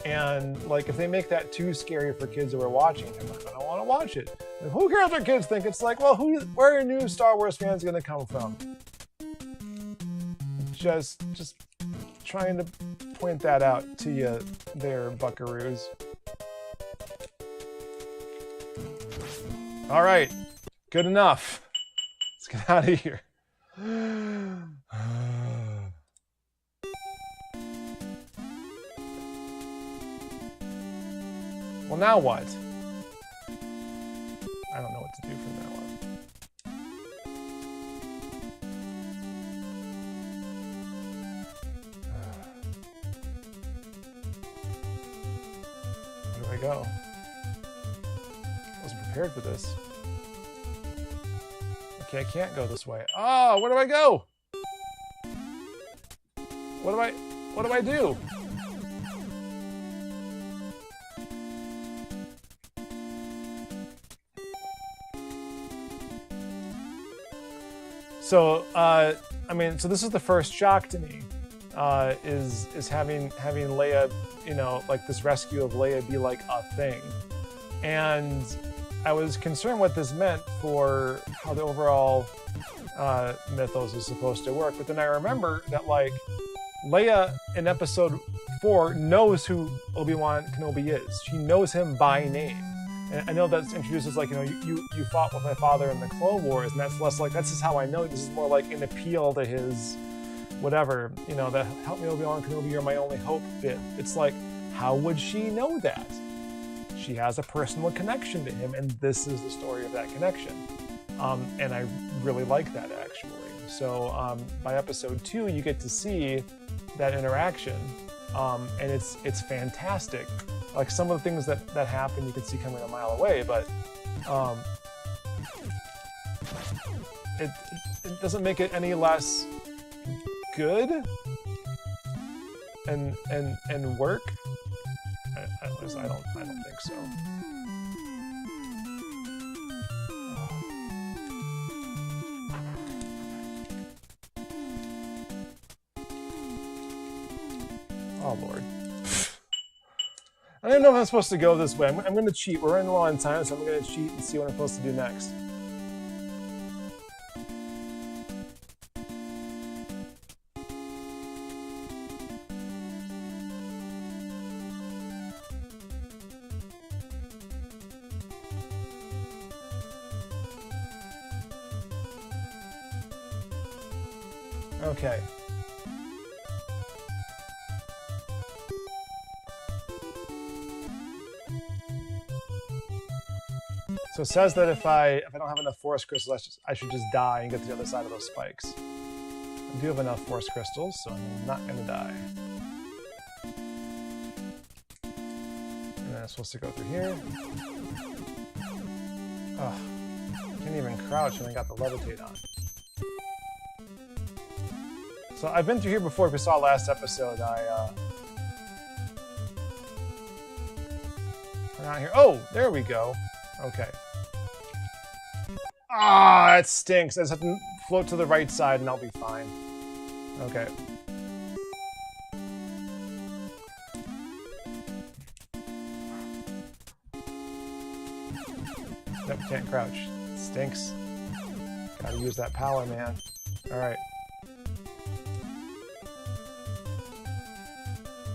And like, if they make that too scary for kids who are watching, they're not gonna want to watch it. And who cares what kids think? It's like, well, where are new Star Wars fans gonna come from? Just trying to point that out to you there, buckaroos. All right, good enough. Let's get out of here. Well, now what? I don't know what to do from now on. Where do I go? I wasn't prepared for this. Okay, I can't go this way. Oh, where do I go? What do I do? So, I mean, so this is the first shock to me, is having Leia, you know, like this rescue of Leia be like a thing. And I was concerned what this meant for how the overall mythos is supposed to work. But then I remember that, like, Leia in episode 4 knows who Obi-Wan Kenobi is. She knows him by name. And I know that's introduced as like, you know, you fought with my father in the Clone Wars, and that's less like, that's just how I know. This is more like an appeal to his whatever, you know, the help me Obi-Wan Kenobi, you're my only hope bit. It's like, how would she know that? She has a personal connection to him, and this is the story of that connection. And I really like that, actually. So by episode 2, you get to see that interaction, and it's fantastic. Like, some of the things that happen, you can see coming a mile away, but it doesn't make it any less good and work. I don't think so. Oh Lord. I don't even know if I'm supposed to go this way. I'm going to cheat. We're running low on time, so I'm going to cheat and see what I'm supposed to do next. Okay. So it says that if I don't have enough force crystals, I should just die and get to the other side of those spikes. I do have enough force crystals, so I'm not gonna die. And then I'm supposed to go through here. Ugh. Can't even crouch when I got the levitate on. So I've been through here before. If you saw last episode, Not here. Oh, there we go. Okay. Ah, that stinks. I just have to float to the right side and I'll be fine. Okay. Nope, can't crouch. It stinks. Gotta use that power, man. Alright.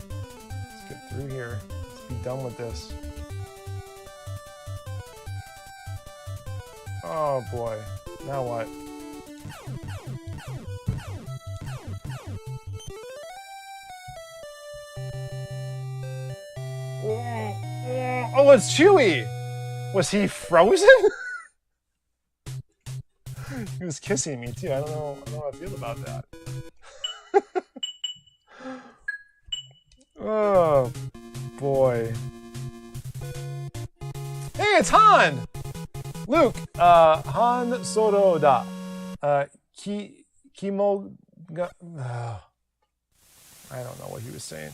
Let's get through here. Let's be done with this. Oh boy. Now what? Oh, it's Chewie! Was he frozen? He was kissing me too. I don't know how I feel about that. Oh boy. Hey, it's Han! Luke, Han Solo da. Kimo ga. I don't know what he was saying.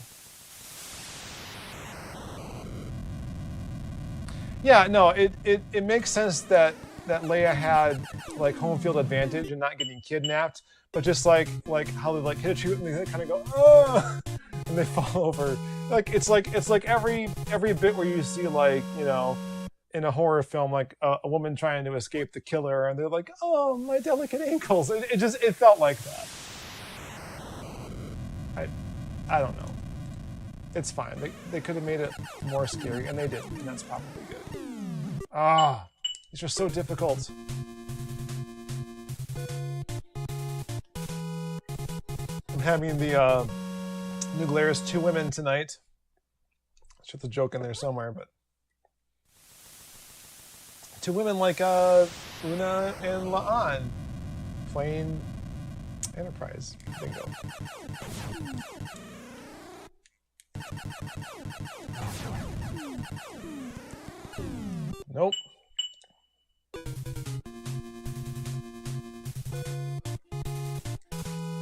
Yeah, no, it makes sense that Leia had like home field advantage and not getting kidnapped, but just like how they like hit a tree and they kind of go oh, and they fall over. Like it's like every bit where you see like in a horror film like a woman trying to escape the killer and they're like oh my delicate ankles. It felt like that. I don't know. It's fine. They could have made it more scary, and they didn't, and that's probably good. Ah, these are so difficult. I'm having the New Glarus 2 women tonight. There's a joke in there somewhere, but 2 women like Una and La'an playing Enterprise. Bingo. Nope.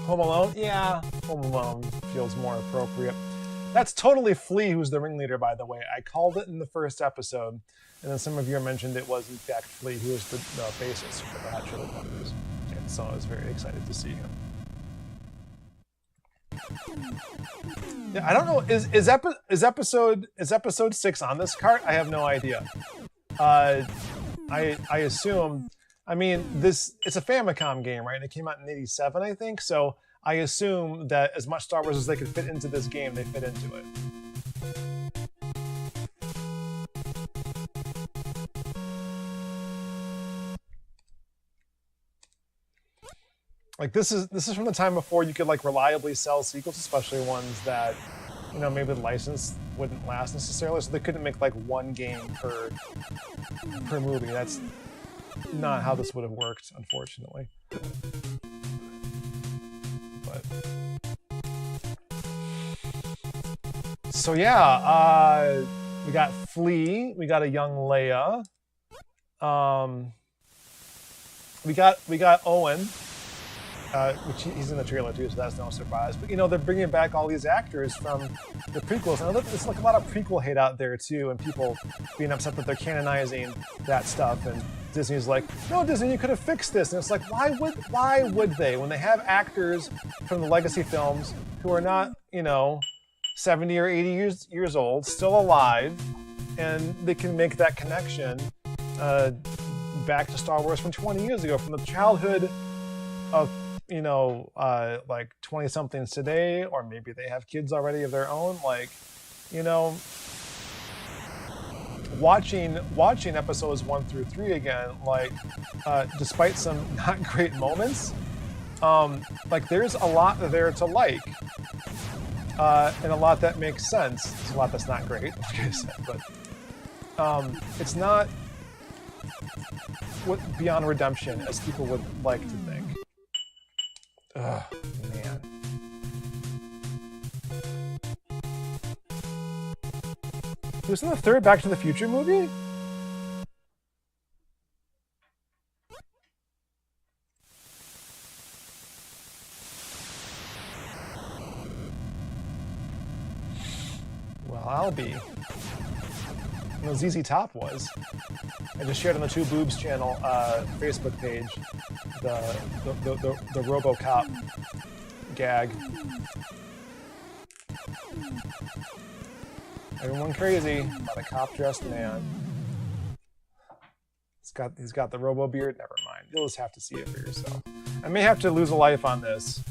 Home Alone? Yeah, Home Alone feels more appropriate. That's totally Flea who's the ringleader, by the way. I called it in the first episode, and then some of you mentioned it was, in fact, Flea, who is the bassist for the Hot Chili Peppers. And so I was very excited to see him. Yeah, I don't know. Is episode 6 on this cart? I have no idea. I assume. I mean, it's a Famicom game, right? And it came out in '87, I think. So I assume that as much Star Wars as they could fit into this game, they fit into it. Like this is from the time before you could like reliably sell sequels, especially ones that maybe the license wouldn't last necessarily, so they couldn't make like one game per movie. That's not how this would have worked, unfortunately. But so yeah, we got Flea, we got a young Leia, we got Owen. Which he's in the trailer too, so that's no surprise. But they're bringing back all these actors from the prequels. And there's like a lot of prequel hate out there too, and people being upset that they're canonizing that stuff. And Disney's like, no, Disney, you could have fixed this. And it's like, why would they? When they have actors from the legacy films who are not 70 or 80 years old, still alive, and they can make that connection back to Star Wars from 20 years ago, from the childhood of like 20-somethings today, or maybe they have kids already of their own. Like, watching episodes 1 through 3 again, like, despite some not great moments, like there's a lot there to like, and a lot that makes sense. There's a lot that's not great, like I said, but it's not. beyond redemption as people would like to think. Ugh, man. He was in the third Back to the Future movie? Well, I'll be. No, ZZ Top was. I just shared on the Two Boobs channel Facebook page the RoboCop gag. Everyone crazy about a cop-dressed man. He's got the Robo beard. Never mind. You'll just have to see it for yourself. I may have to lose a life on this.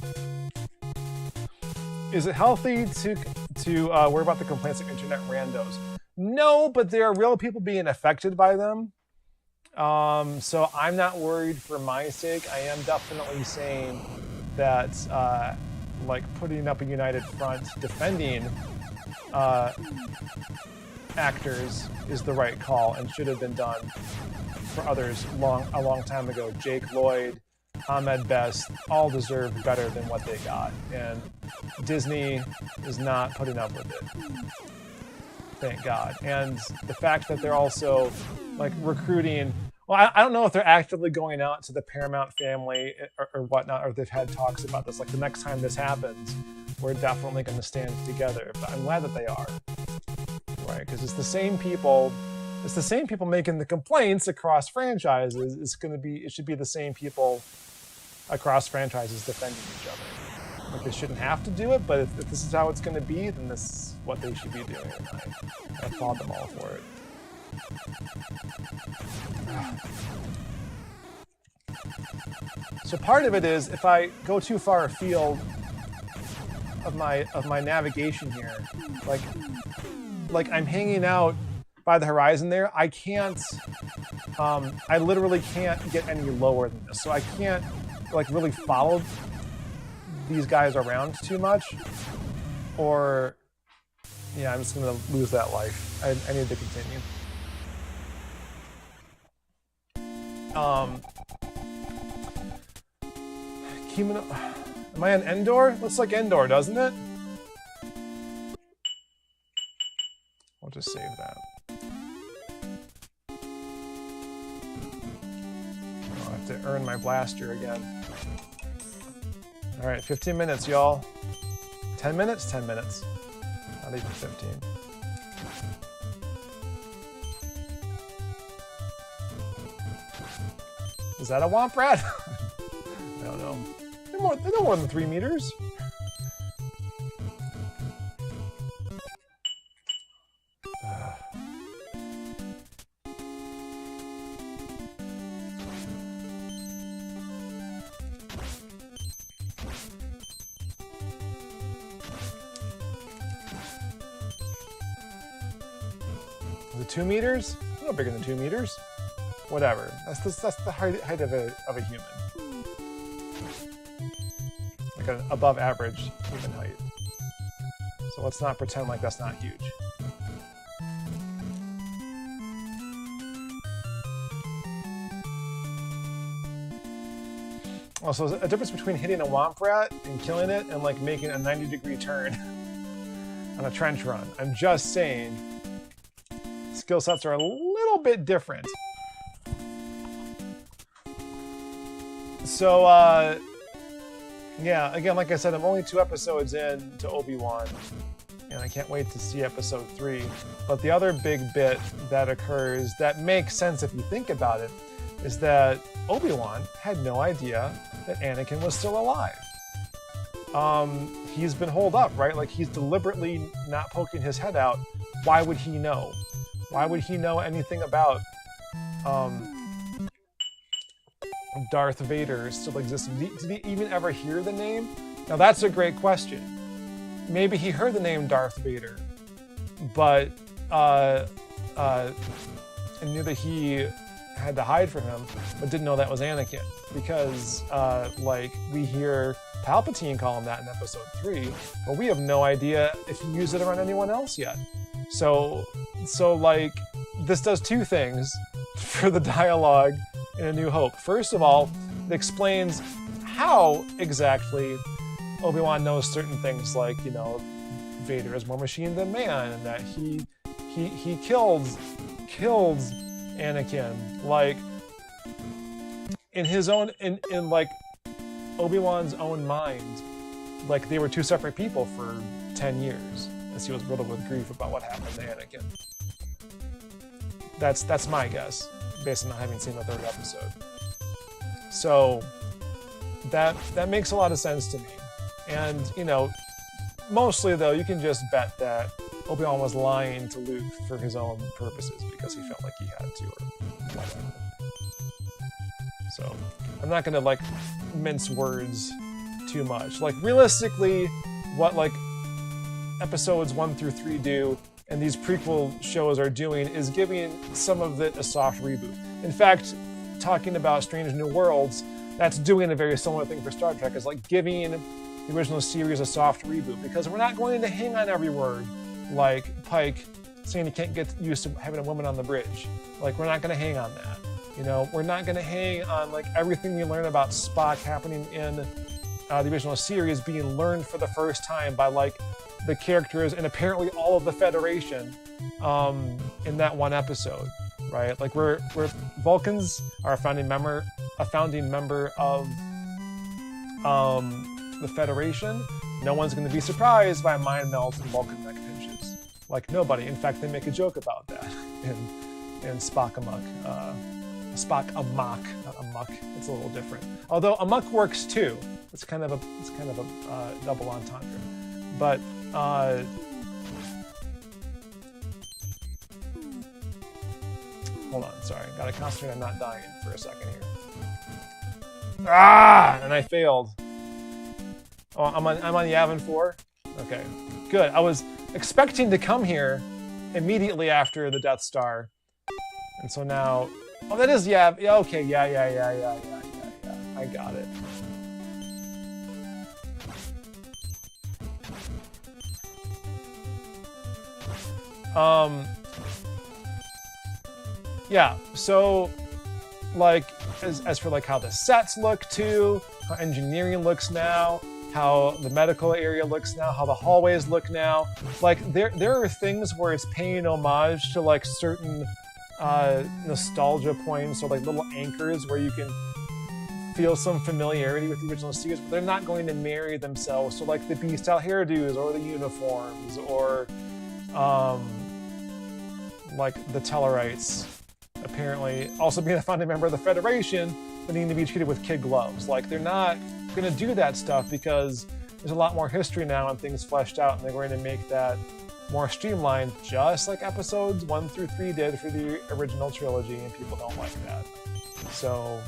Is it healthy to worry about the complaints of internet randos? No, but there are real people being affected by them. So I'm not worried for my sake. I am definitely saying that like putting up a united front defending actors is the right call and should have been done for others a long time ago. Jake Lloyd, Ahmed Best, all deserved better than what they got, and Disney is not putting up with it. Thank God. And the fact that they're also like recruiting, well, I don't know if they're actively going out to the Paramount family or whatnot, or if they've had talks about this. Like the next time this happens, we're definitely going to stand together. But I'm glad that they are, right? Because it's the same people. It's the same people making the complaints across franchises. It should be the same people across franchises defending each other. Like they shouldn't have to do it, but if this is how it's going to be, then this is what they should be doing. And I applaud them all for it. So part of it is if I go too far afield of my navigation here, like I'm hanging out by the horizon there, I can't. I literally can't get any lower than this, so I can't like really follow these guys around too much, or yeah, I'm just gonna lose that life. I need to continue. Am I on Endor? Looks like Endor, doesn't it? I'll just save that. I'll have to earn my blaster again. All right, 15 minutes, y'all. 10 minutes? 10 minutes. Not even 15. Is that a womp rat? I don't know. They're no more than 3 meters. Is it 2 meters? No bigger than 2 meters. Whatever. That's the height of a human. Like an above average human height. So let's not pretend like that's not huge. Also, there's a difference between hitting a womp rat and killing it and like making a 90-degree turn on a trench run. I'm just saying skill sets are a little bit different. So, yeah, again, like I said, I'm only 2 episodes in to Obi-Wan, and I can't wait to see episode 3. But the other big bit that occurs that makes sense if you think about it is that Obi-Wan had no idea that Anakin was still alive. He's been holed up, right? Like, he's deliberately not poking his head out. Why would he know? Why would he know anything about Darth Vader still existing? Did he even ever hear the name? Now that's a great question. Maybe he heard the name Darth Vader, but knew that he had to hide from him, but didn't know that was Anakin. Because like we hear Palpatine call him that in episode 3, but we have no idea if he used it around anyone else yet. So like this does 2 things for the dialogue in A New Hope. First of all, it explains how exactly Obi-Wan knows certain things, like, you know, Vader is more machine than man, and that he kills Anakin, like in his own in like Obi-Wan's own mind, like they were two separate people for 10 years as he was riddled with grief about what happened to Anakin. That's my guess, based on not having seen the third episode. So that makes a lot of sense to me. And, you know, mostly though, you can just bet that Obi-Wan was lying to Luke for his own purposes because he felt like he had to, or whatever. So I'm not gonna like mince words too much. Like realistically, what like episodes 1 through 3 do, and these prequel shows are doing, is giving some of it a soft reboot. In fact, talking about Strange New Worlds, that's doing a very similar thing for Star Trek, is like giving the original series a soft reboot, because we're not going to hang on every word, like Pike saying he can't get used to having a woman on the bridge. Like, we're not going to hang on that. You know, we're not going to hang on like everything we learn about Spock happening in the original series being learned for the first time by like the characters and apparently all of the Federation in that one episode, right? Like we're Vulcans are a founding member of the Federation. No one's going to be surprised by mind melts and Vulcan neck pinches. Like nobody. In fact, they make a joke about that in Spock Amok. Spock Amok, not Amok. It's a little different. Although Amok works too. It's kind of a double entendre. But hold on, sorry. Gotta concentrate on not dying for a second here. Ah! And I failed. Oh, I'm on Yavin 4? Okay, good. I was expecting to come here immediately after the Death Star. And so now... Oh, that is Yav. Yeah, okay, yeah. I got it. Yeah, so like as for like how the sets look too, how engineering looks now, how the medical area looks now, how the hallways look now, like there are things where it's paying homage to like certain nostalgia points, or like little anchors where you can feel some familiarity with the original series, but they're not going to marry themselves to like the B-style hairdos or the uniforms or like the Tellarites apparently also being a founding member of the Federation, but needing to be treated with kid gloves. Like they're not going to do that stuff because there's a lot more history now and things fleshed out, and they're going to make that more streamlined, just like episodes 1 through 3 did for the original trilogy, and people don't like that. So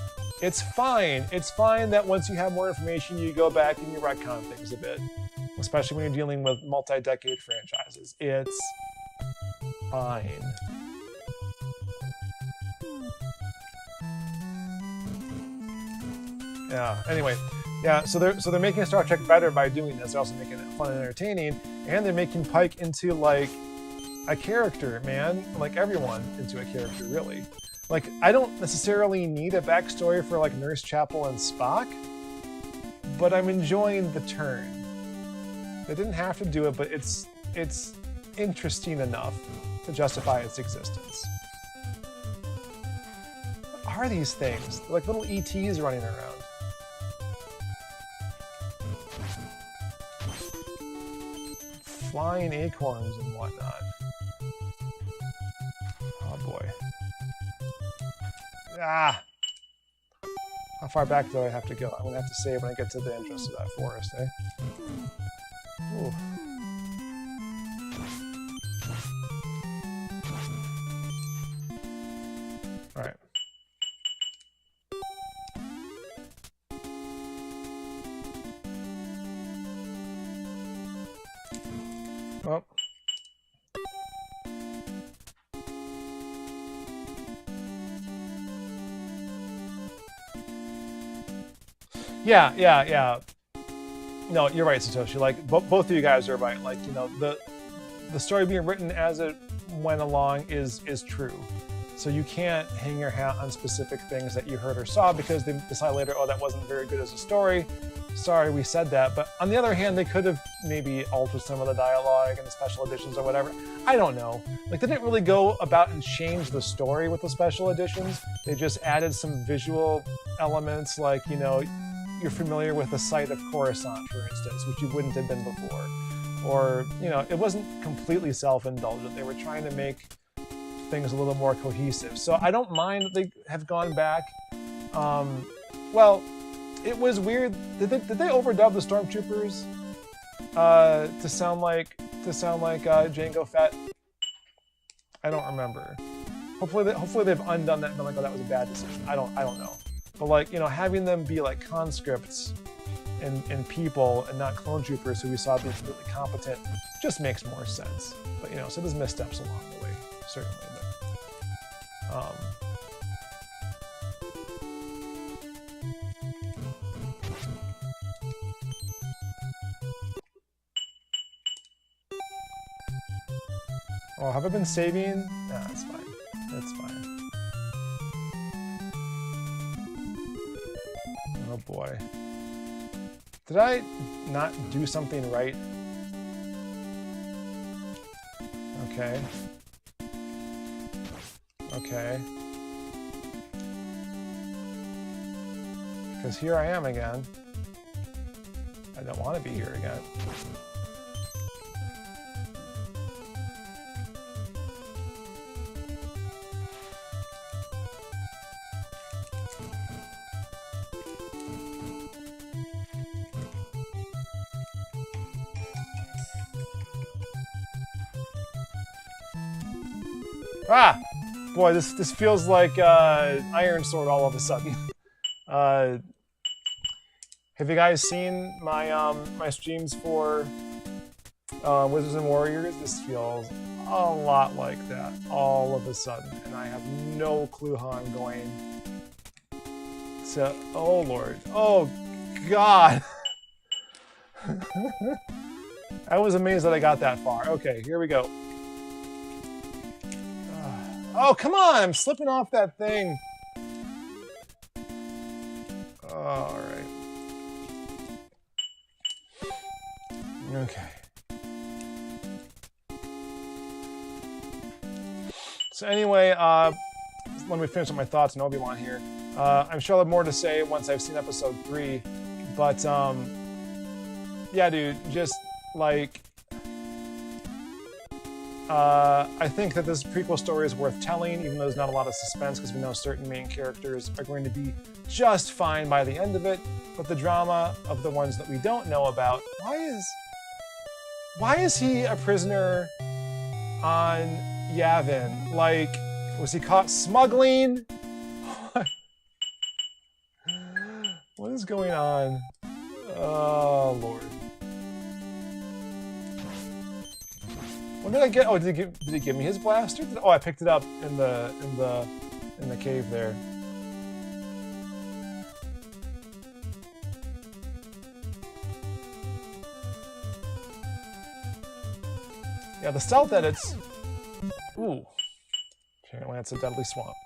it's fine. It's fine that once you have more information, you go back and you retcon things a bit, especially when you're dealing with multi-decade franchises. It's fine. Yeah, anyway. Yeah, so they're making Star Trek better by doing this. They're also making it fun and entertaining, and they're making Pike into like a character, man. Like everyone into a character, really. Like I don't necessarily need a backstory for like Nurse Chapel and Spock, but I'm enjoying the turn. They didn't have to do it, but it's interesting enough to justify its existence. What are these things? They're like little ETs running around. Flying acorns and whatnot. Oh boy. Ah! How far back do I have to go? I'm gonna have to save when I get to the entrance to that forest, eh? Ooh. Alright. Well. Yeah. No, you're right, Satoshi. Like, both of you guys are right. Like, you know, the story being written as it went along is true. So you can't hang your hat on specific things that you heard or saw because they decide later, oh, that wasn't very good as a story. Sorry, we said that. But on the other hand, they could have maybe altered some of the dialogue and the special editions or whatever. I don't know. Like, they didn't really go about and change the story with the special editions. They just added some visual elements, like, you know, you're familiar with the site of Coruscant, for instance, which you wouldn't have been before. Or, you know, it wasn't completely self-indulgent. They were trying to make things a little more cohesive. So I don't mind that they have gone back. Well, it was weird. Did they overdub the stormtroopers to sound like Jango Fett? I don't remember. Hopefully they've undone that and been like, oh, that was a bad decision. I don't know. But like, you know, having them be like conscripts and people and not clone troopers who we saw being completely competent just makes more sense. But you know, so there's missteps along the way, certainly. But, oh, have I been saving? Nah, that's fine. That's fine. Oh boy. Did I not do something right? Okay. Okay. Because here I am again. I don't want to be here again. Ah! Boy, this feels like Iron Sword all of a sudden. Have you guys seen my my streams for Wizards and Warriors? This feels a lot like that all of a sudden, and I have no clue how I'm going to... Oh, Lord. Oh, God! I was amazed that I got that far. Okay, here we go. Oh, come on! I'm slipping off that thing. All right. Okay. So anyway, let me finish up my thoughts on Obi-Wan here. I'm sure I'll have more to say once I've seen episode 3, but yeah, dude, just like... I think that this prequel story is worth telling, even though there's not a lot of suspense, because we know certain main characters are going to be just fine by the end of it. But the drama of the ones that we don't know about, why is he a prisoner on Yavin? Like, was he caught smuggling? What is going on? Oh, Lord. What did I get? Oh, did he give me his blaster? Oh, I picked it up in the cave there. Yeah, the stealth edits. Ooh, apparently that's a deadly swamp.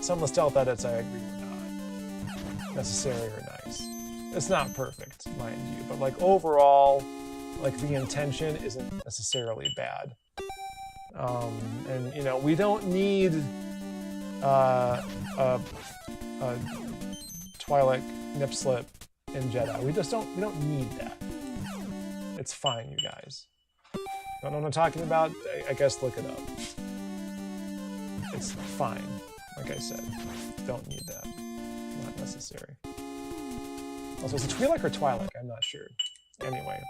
Some of the stealth edits I agree were not necessary or nice. It's not perfect, mind you, but like overall, like the intention isn't necessarily bad. And you know, we don't need a Twi'lek nip slip in Jedi. We don't need that. It's fine, you guys. Don't know what I'm talking about? I guess look it up. It's fine. Like I said, don't need that. Not necessary. Also, is it Twi'lek or Twi'lek? I'm not sure. Anyway.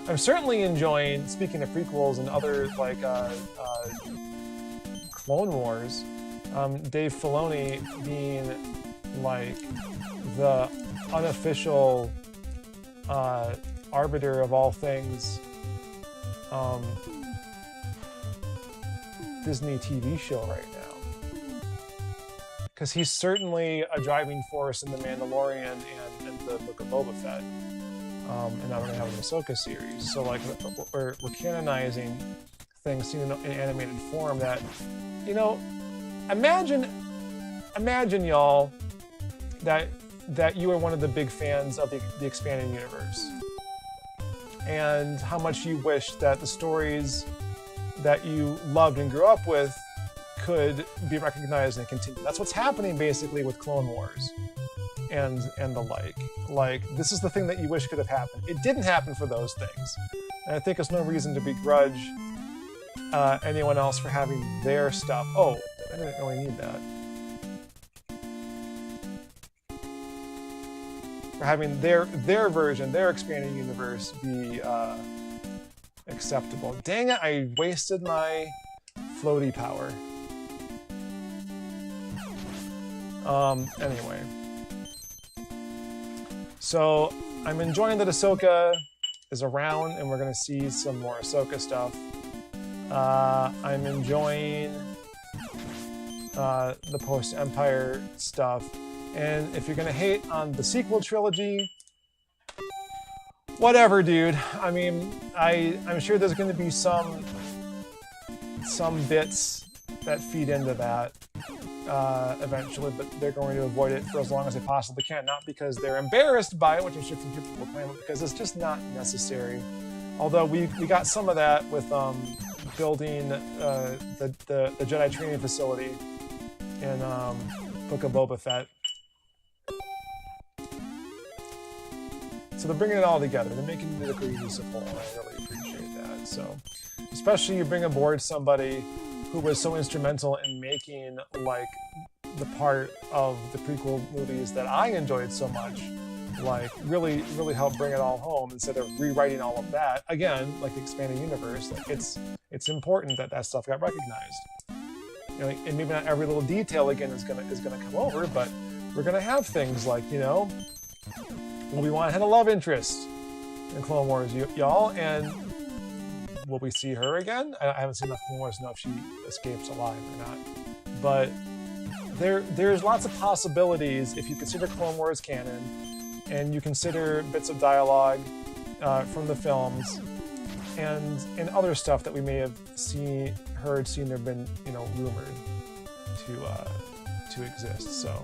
I'm certainly enjoying, speaking of prequels and other, like, Clone Wars, Dave Filoni being, like, the unofficial arbiter of all things Disney TV show right now. Because he's certainly a driving force in The Mandalorian and the Book of Boba Fett. And now we're going to have an Ahsoka series. So, like, we're canonizing thing seen in animated form that, you know, imagine y'all that you are one of the big fans of the expanded universe, and how much you wish that the stories that you loved and grew up with could be recognized and continue. That's what's happening basically with Clone Wars and the like. Like, this is the thing that you wish could have happened. It didn't happen for those things. And I think there's no reason to begrudge anyone else for having their stuff. Oh, I didn't really need that. For having their version, their expanded universe be acceptable. Dang it, I wasted my floaty power. Anyway. So, I'm enjoying that Ahsoka is around, and we're going to see some more Ahsoka stuff. I'm enjoying the post-Empire stuff. And if you're going to hate on the sequel trilogy, whatever, dude. I mean, I'm sure there's going to be some bits that feed into that eventually, but they're going to avoid it for as long as they possibly can. Not because they're embarrassed by it, which I'm sure some people will claim, but because it's just not necessary. Although we got some of that with building the Jedi training facility in Book of Boba Fett. So they're bringing it all together. They're making it a useful, and I really appreciate that. So, especially you bring aboard somebody who was so instrumental in making, like, the part of the prequel movies that I enjoyed so much, like, really helped bring it all home instead of rewriting all of that. Again, like the expanded universe, like, it's important that stuff got recognized. You know, and maybe not every little detail again is gonna come over, but we're gonna have things like, you know, Obi-Wan had a love interest in Clone Wars, y'all, and will we see her again? I haven't seen enough Clone Wars to know if she escapes alive or not. But there's lots of possibilities if you consider Clone Wars canon, and you consider bits of dialogue from the films, and other stuff that we may have seen or been, you know, rumored to exist. So,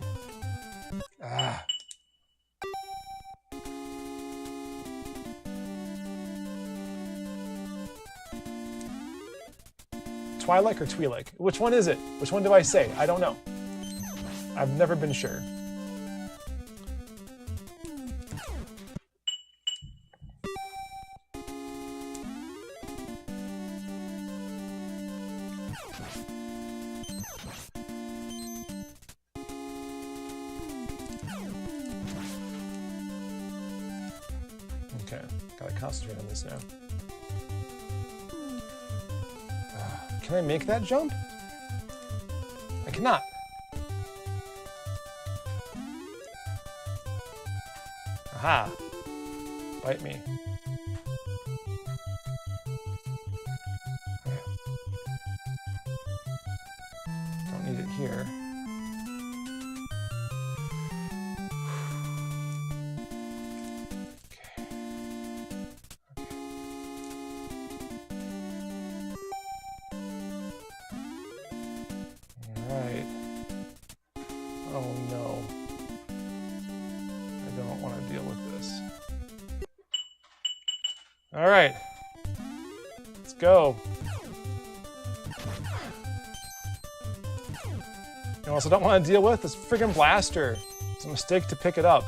Twi'lek or Twi'lek? Which one is it? Which one do I say? I don't know. I've never been sure. Okay, gotta concentrate on this now. Can I make that jump? I cannot. Aha. Bite me. Okay. Don't need it here. All right, let's go. You also don't want to deal with this friggin' blaster. It's a mistake to pick it up.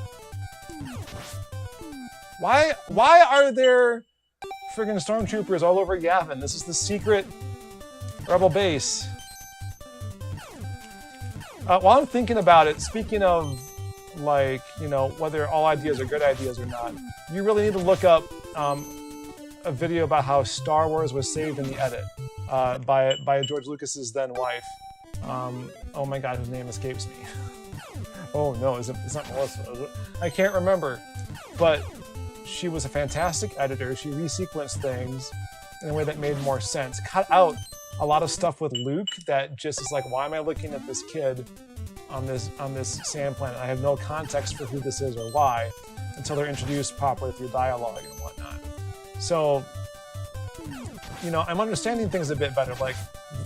Why are there friggin' stormtroopers all over Yavin? This is the secret rebel base. While I'm thinking about it, speaking of, like, you know, whether all ideas are good ideas or not, you really need to look up a video about how Star Wars was saved in the edit by George Lucas's then wife. Oh my God, whose name escapes me. Oh no, it's not Melissa, is it? I can't remember. But she was a fantastic editor. She resequenced things in a way that made more sense. Cut out a lot of stuff with Luke that just is like, why am I looking at this kid on this sand planet? I have no context for who this is or why until they're introduced properly through dialogue and whatnot. So you know, I'm understanding things a bit better. Like,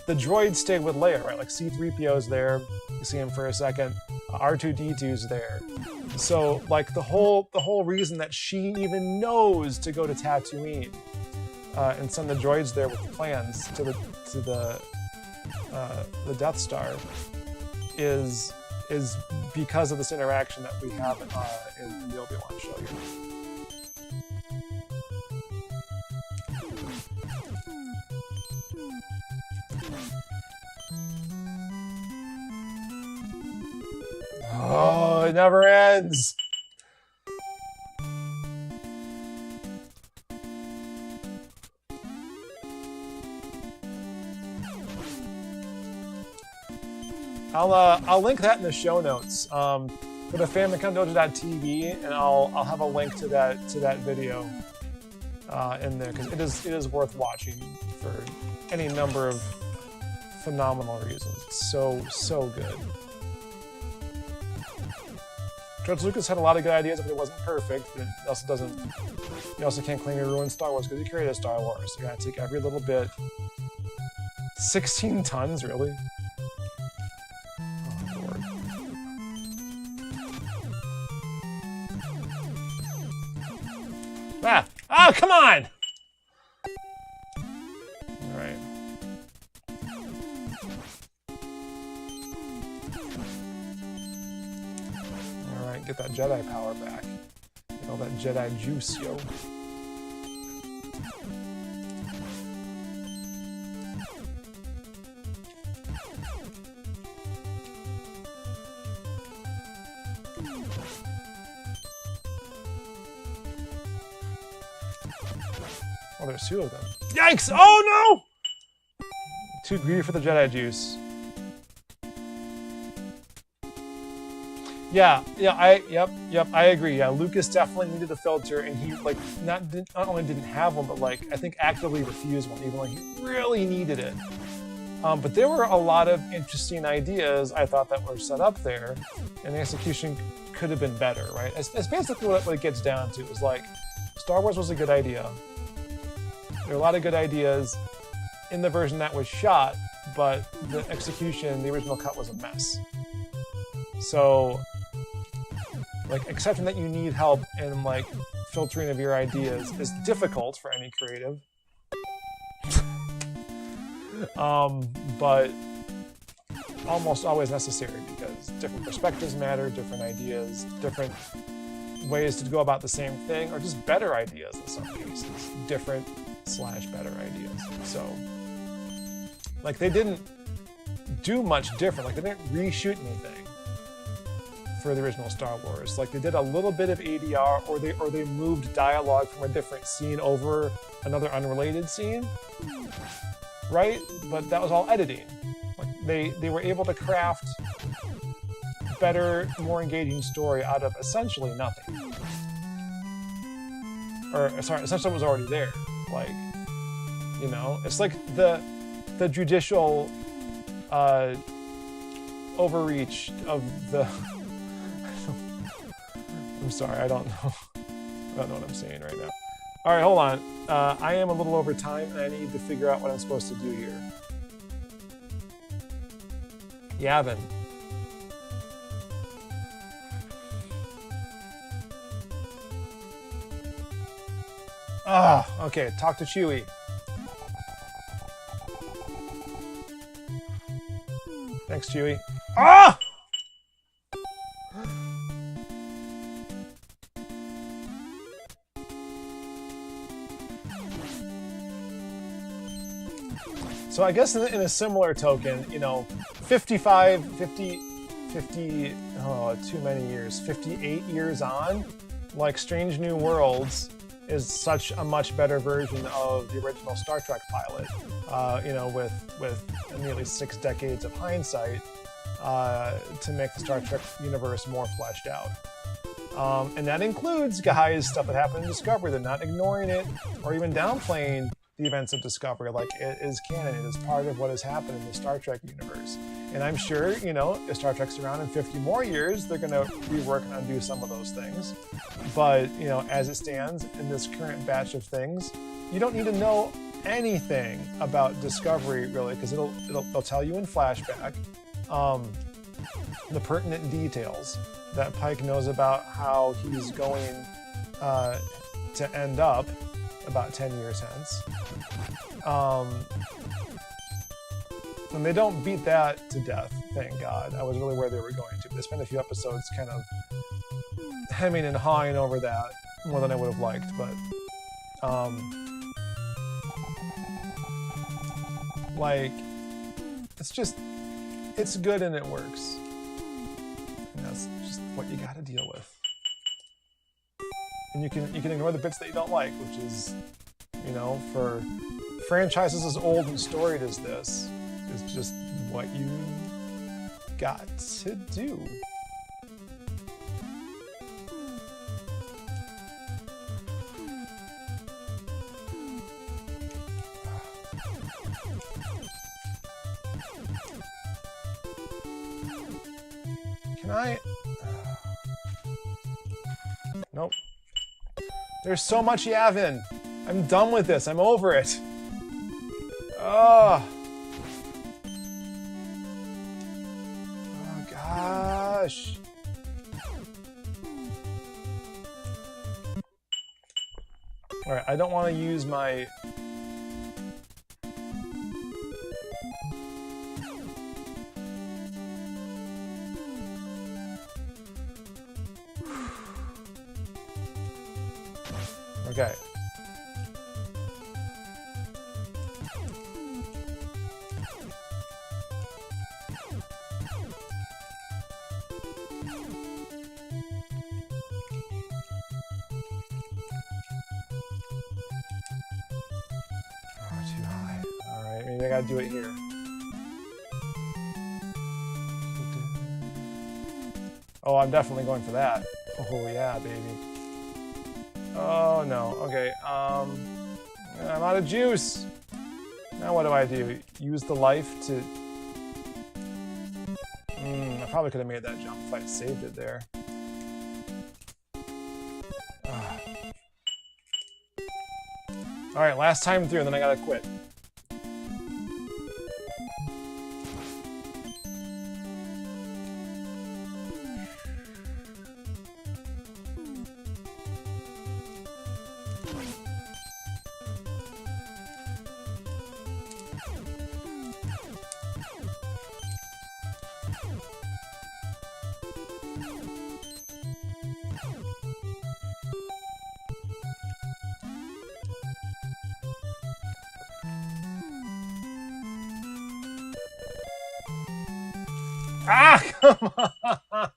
the droids stay with Leia, right? Like, C-3PO's there. You see him for a second. R2-D2's there. So, like, the whole reason that she even knows to go to Tatooine and send the droids there with the plans to the Death Star is because of this interaction that we have in the Obi-Wan show here. Oh, it never ends. I'll link that in the show notes for the Famicom Dojo.tv, and I'll have a link to that video in there, because it is worth watching for any number of phenomenal reasons. It's so good. George Lucas had a lot of good ideas, but it wasn't perfect. But it also doesn't. You also can't claim he ruined Star Wars because he created Star Wars. You gotta take every little bit. 16 tons, really? Oh Lord. Ah! Oh, come on! All right. Get that Jedi power back. Get all that Jedi juice, yo. Oh, there's two of them. Yikes! Oh no! Too greedy for the Jedi juice. Yeah, I agree. Yeah, Lucas definitely needed a filter, and he not only didn't have one, but I think actively refused one, even though he really needed it. But there were a lot of interesting ideas I thought that were set up there, and the execution could have been better, right? It's basically what it gets down to. Is Star Wars was a good idea. There are a lot of good ideas in the version that was shot, but the execution, the original cut, was a mess. So, accepting that you need help in, filtering of your ideas is difficult for any creative. But almost always necessary, because different perspectives matter, different ideas, different ways to go about the same thing, or just better ideas in some cases. Different/better ideas. So, they didn't do much different. They didn't reshoot anything for the original Star Wars. They did a little bit of ADR, or they moved dialogue from a different scene over another unrelated scene, right? But that was all editing. They were able to craft better, more engaging story out of essentially nothing. Or sorry, essentially what was already there. It's like the judicial overreach of the. I'm sorry, I don't know what I'm saying right now. All right, hold on. I am a little over time, and I need to figure out what I'm supposed to do here. Yavin. Okay, talk to Chewie. Thanks, Chewie. Ah! So I guess in a similar token, 50, too many years, 58 years on, Strange New Worlds is such a much better version of the original Star Trek pilot, with nearly 6 decades of hindsight to make the Star Trek universe more fleshed out. And that includes, guys, stuff that happened in Discovery. They're not ignoring it or even downplaying the events of Discovery. It is canon. It is part of what has happened in the Star Trek universe. And I'm sure, if Star Trek's around in 50 more years, they're going to rework and undo some of those things. But, as it stands in this current batch of things, you don't need to know anything about Discovery really, because they'll tell you in flashback the pertinent details that Pike knows about how he's going to end up about 10 years hence. And they don't beat that to death, thank God. I was really worried they were going to. They spent a few episodes kind of hemming and hawing over that more than I would have liked, but like, it's good and it works. And that's just what you gotta deal with. And you can ignore the bits that you don't like, which is, you know, for franchises as old and storied as this, is just what you got to do. Can I? Nope. There's so much Yavin. I'm done with this. I'm over it. Oh. Oh gosh. All right, I don't want to use my okay. Too high. Alright, maybe I gotta do it here. Oh, I'm definitely going for that. Oh yeah, baby. Oh no, okay, I'm out of juice! Now what do? Use the life to... I probably could have made that jump if I saved it there. Alright, last time through, and then I gotta quit. Ah, come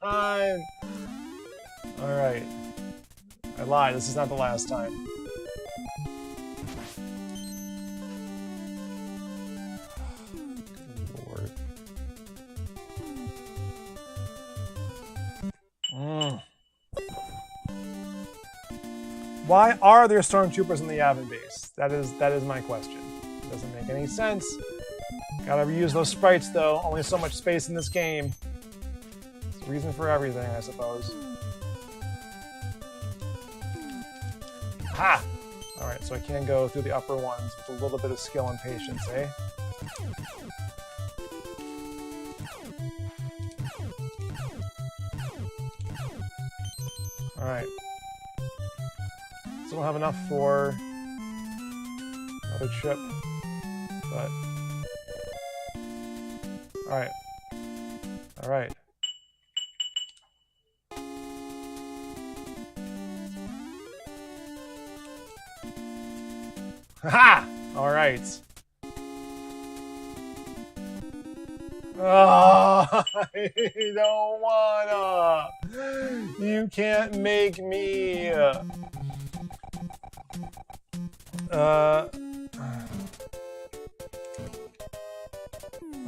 on! Alright. I lied, this is not the last time. Good Lord. Why are there stormtroopers in the Yavin base? That is my question. It doesn't make any sense. Gotta reuse those sprites, though. Only so much space in this game. It's a reason for everything, I suppose. Ha! Alright, so I can go through the upper ones with a little bit of skill and patience, eh? Alright. Still don't have enough for another trip, but... Alright. Alright. Haha! Alright. Oh, I don't wanna! You can't make me!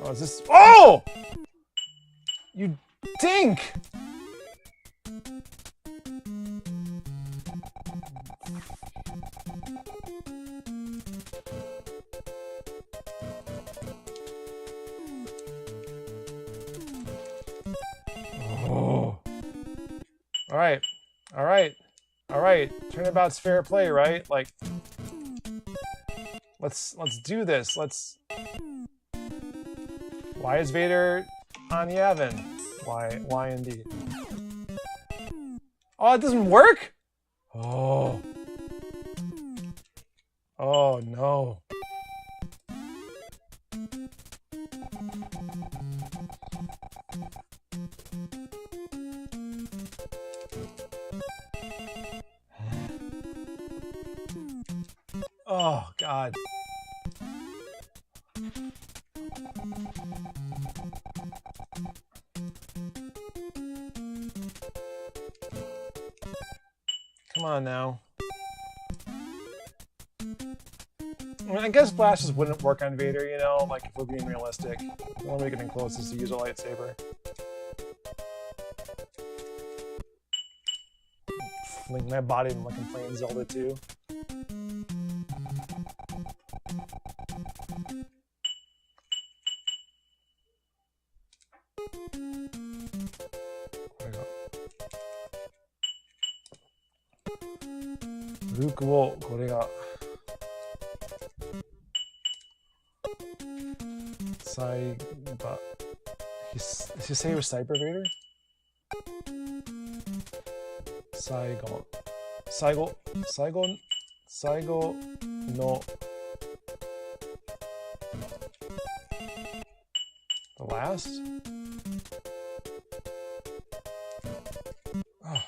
Oh, is this... Oh! You dink! Oh. Alright. Alright. Alright. Turnabout's fair play, right? Like Let's do this. Why is Vader on Yavin? Why indeed? Oh, it doesn't work? Oh. Oh no. Oh God. Come on now. I mean, I guess Blast just wouldn't work on Vader, you know, like if we're being realistic. The only way getting close is to use a lightsaber. Fling my body in like I'm playing Zelda 2. Luke をこれがCyber. He say it was Cyber Vader? Saigo no. The last? Oh.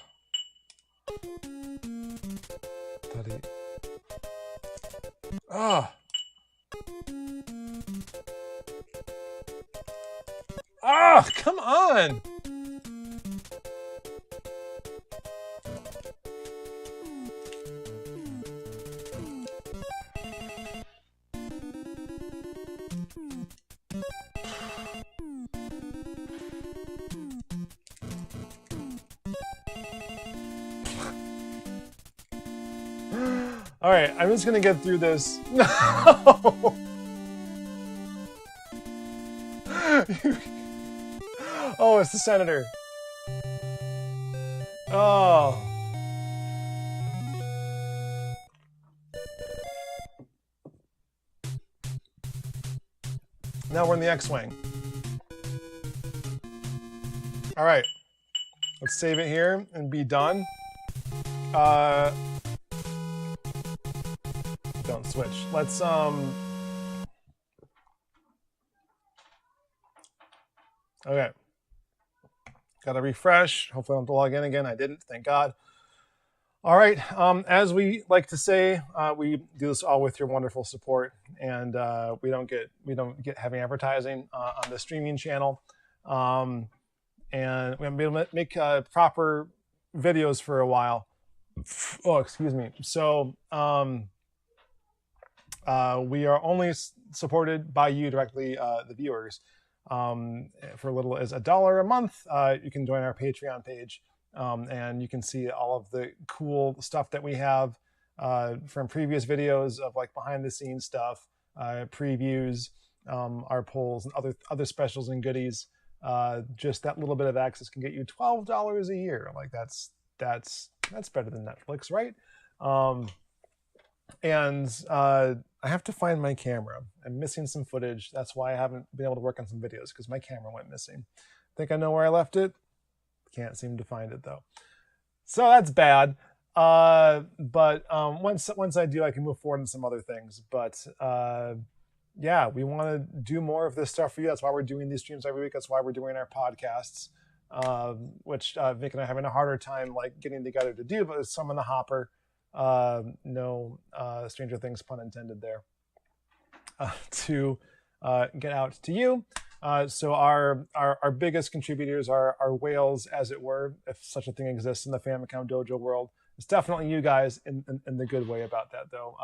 Ah. Ah, come on. All right, I'm just gonna get through this. No. Oh, it's the senator. Oh. Now we're in the X-Wing. All right. Let's save it here and be done. Don't switch. Let's okay. Gotta refresh. Hopefully I don't have to log in again. I didn't, thank God. All right, as we like to say, we do this all with your wonderful support, and we don't get heavy advertising on the streaming channel, and we haven't been able to make proper videos for a while. Oh, excuse me. So we are only supported by you directly, the viewers. For as little as $1 a month, you can join our Patreon page, and you can see all of the cool stuff that we have from previous videos of like behind the scenes stuff, previews, our polls, and other specials and goodies. Just that little bit of access can get you $12 a year. Like that's better than Netflix, right? And I have to find my camera. I'm missing some footage. That's why I haven't been able to work on some videos, because my camera went missing. Think I know where I left it? Can't seem to find it though. So that's bad. But once I do, I can move forward in some other things. But yeah, we want to do more of this stuff for you. That's why we're doing these streams every week. That's why we're doing our podcasts, which Vic and I are having a harder time like getting together to do, but there's some in the hopper. No Stranger Things pun intended there, to get out to you. So our biggest contributors are whales, as it were, if such a thing exists in the Famicom Dojo world. It's definitely you guys in the good way about that, though.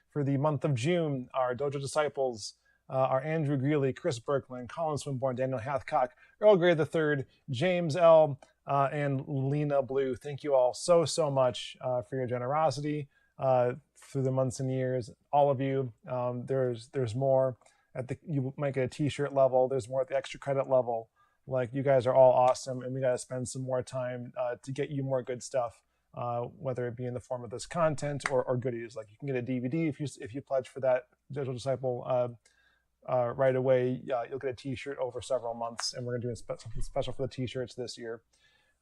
For the month of June, our Dojo disciples are Andrew Greeley, Chris Berkman, Colin Swinburne, Daniel Hathcock, Earl Grey III, James L., and Lena Blue. Thank you all so much for your generosity through the months and years. All of you. There's more at the, you might get a t-shirt level. There's more at the extra credit level. Like, you guys are all awesome, and we got to spend some more time to get you more good stuff. whether it be in the form of this content or goodies. Like you can get a DVD if you pledge for that Digital Disciple right away. You'll get a T-shirt over several months, and we're going to do something special for the T-shirts this year.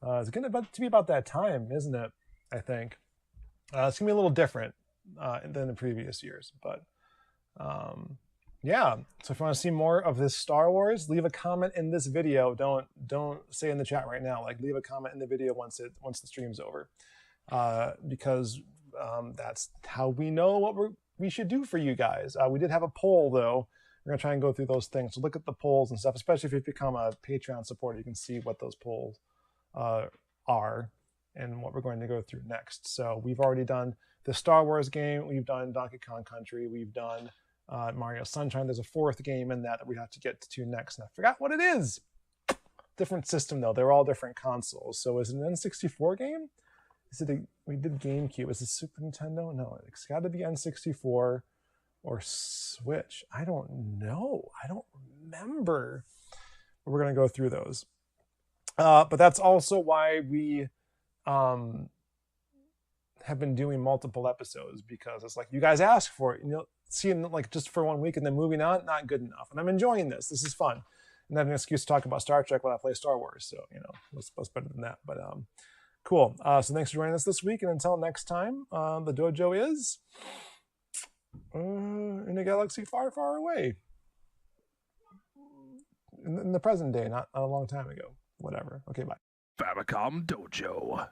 It's going to be about that time, isn't it? I think it's going to be a little different than the previous years, but yeah. So if you want to see more of this Star Wars, leave a comment in this video. Don't say in the chat right now. Like leave a comment in the video once the stream's over, because that's how we know what we should do for you guys. We did have a poll though. We're gonna try and go through those things. So look at the polls and stuff, especially if you become a Patreon supporter. You can see what those polls are and what we're going to go through next. So we've already done the Star Wars game. We've done Donkey Kong Country. We've done Mario Sunshine. There's a fourth game in that we have to get to next, and I forgot what it is. Different system though. They're all different consoles. So is it an N64 game? Is it we did GameCube? Is it Super Nintendo? No, it's got to be N64 or Switch. I don't know. I don't remember. But we're going to go through those. But that's also why we have been doing multiple episodes, because it's like you guys ask for it. Seeing like just for 1 week and then moving on, not good enough. And I'm enjoying this. This is fun. And I have an excuse to talk about Star Trek while I play Star Wars. So, what's better than that? But cool. So thanks for joining us this week. And until next time, the dojo is in a galaxy far, far away. In the present day, not a long time ago. Whatever. Okay, bye.
Famicom Dojo.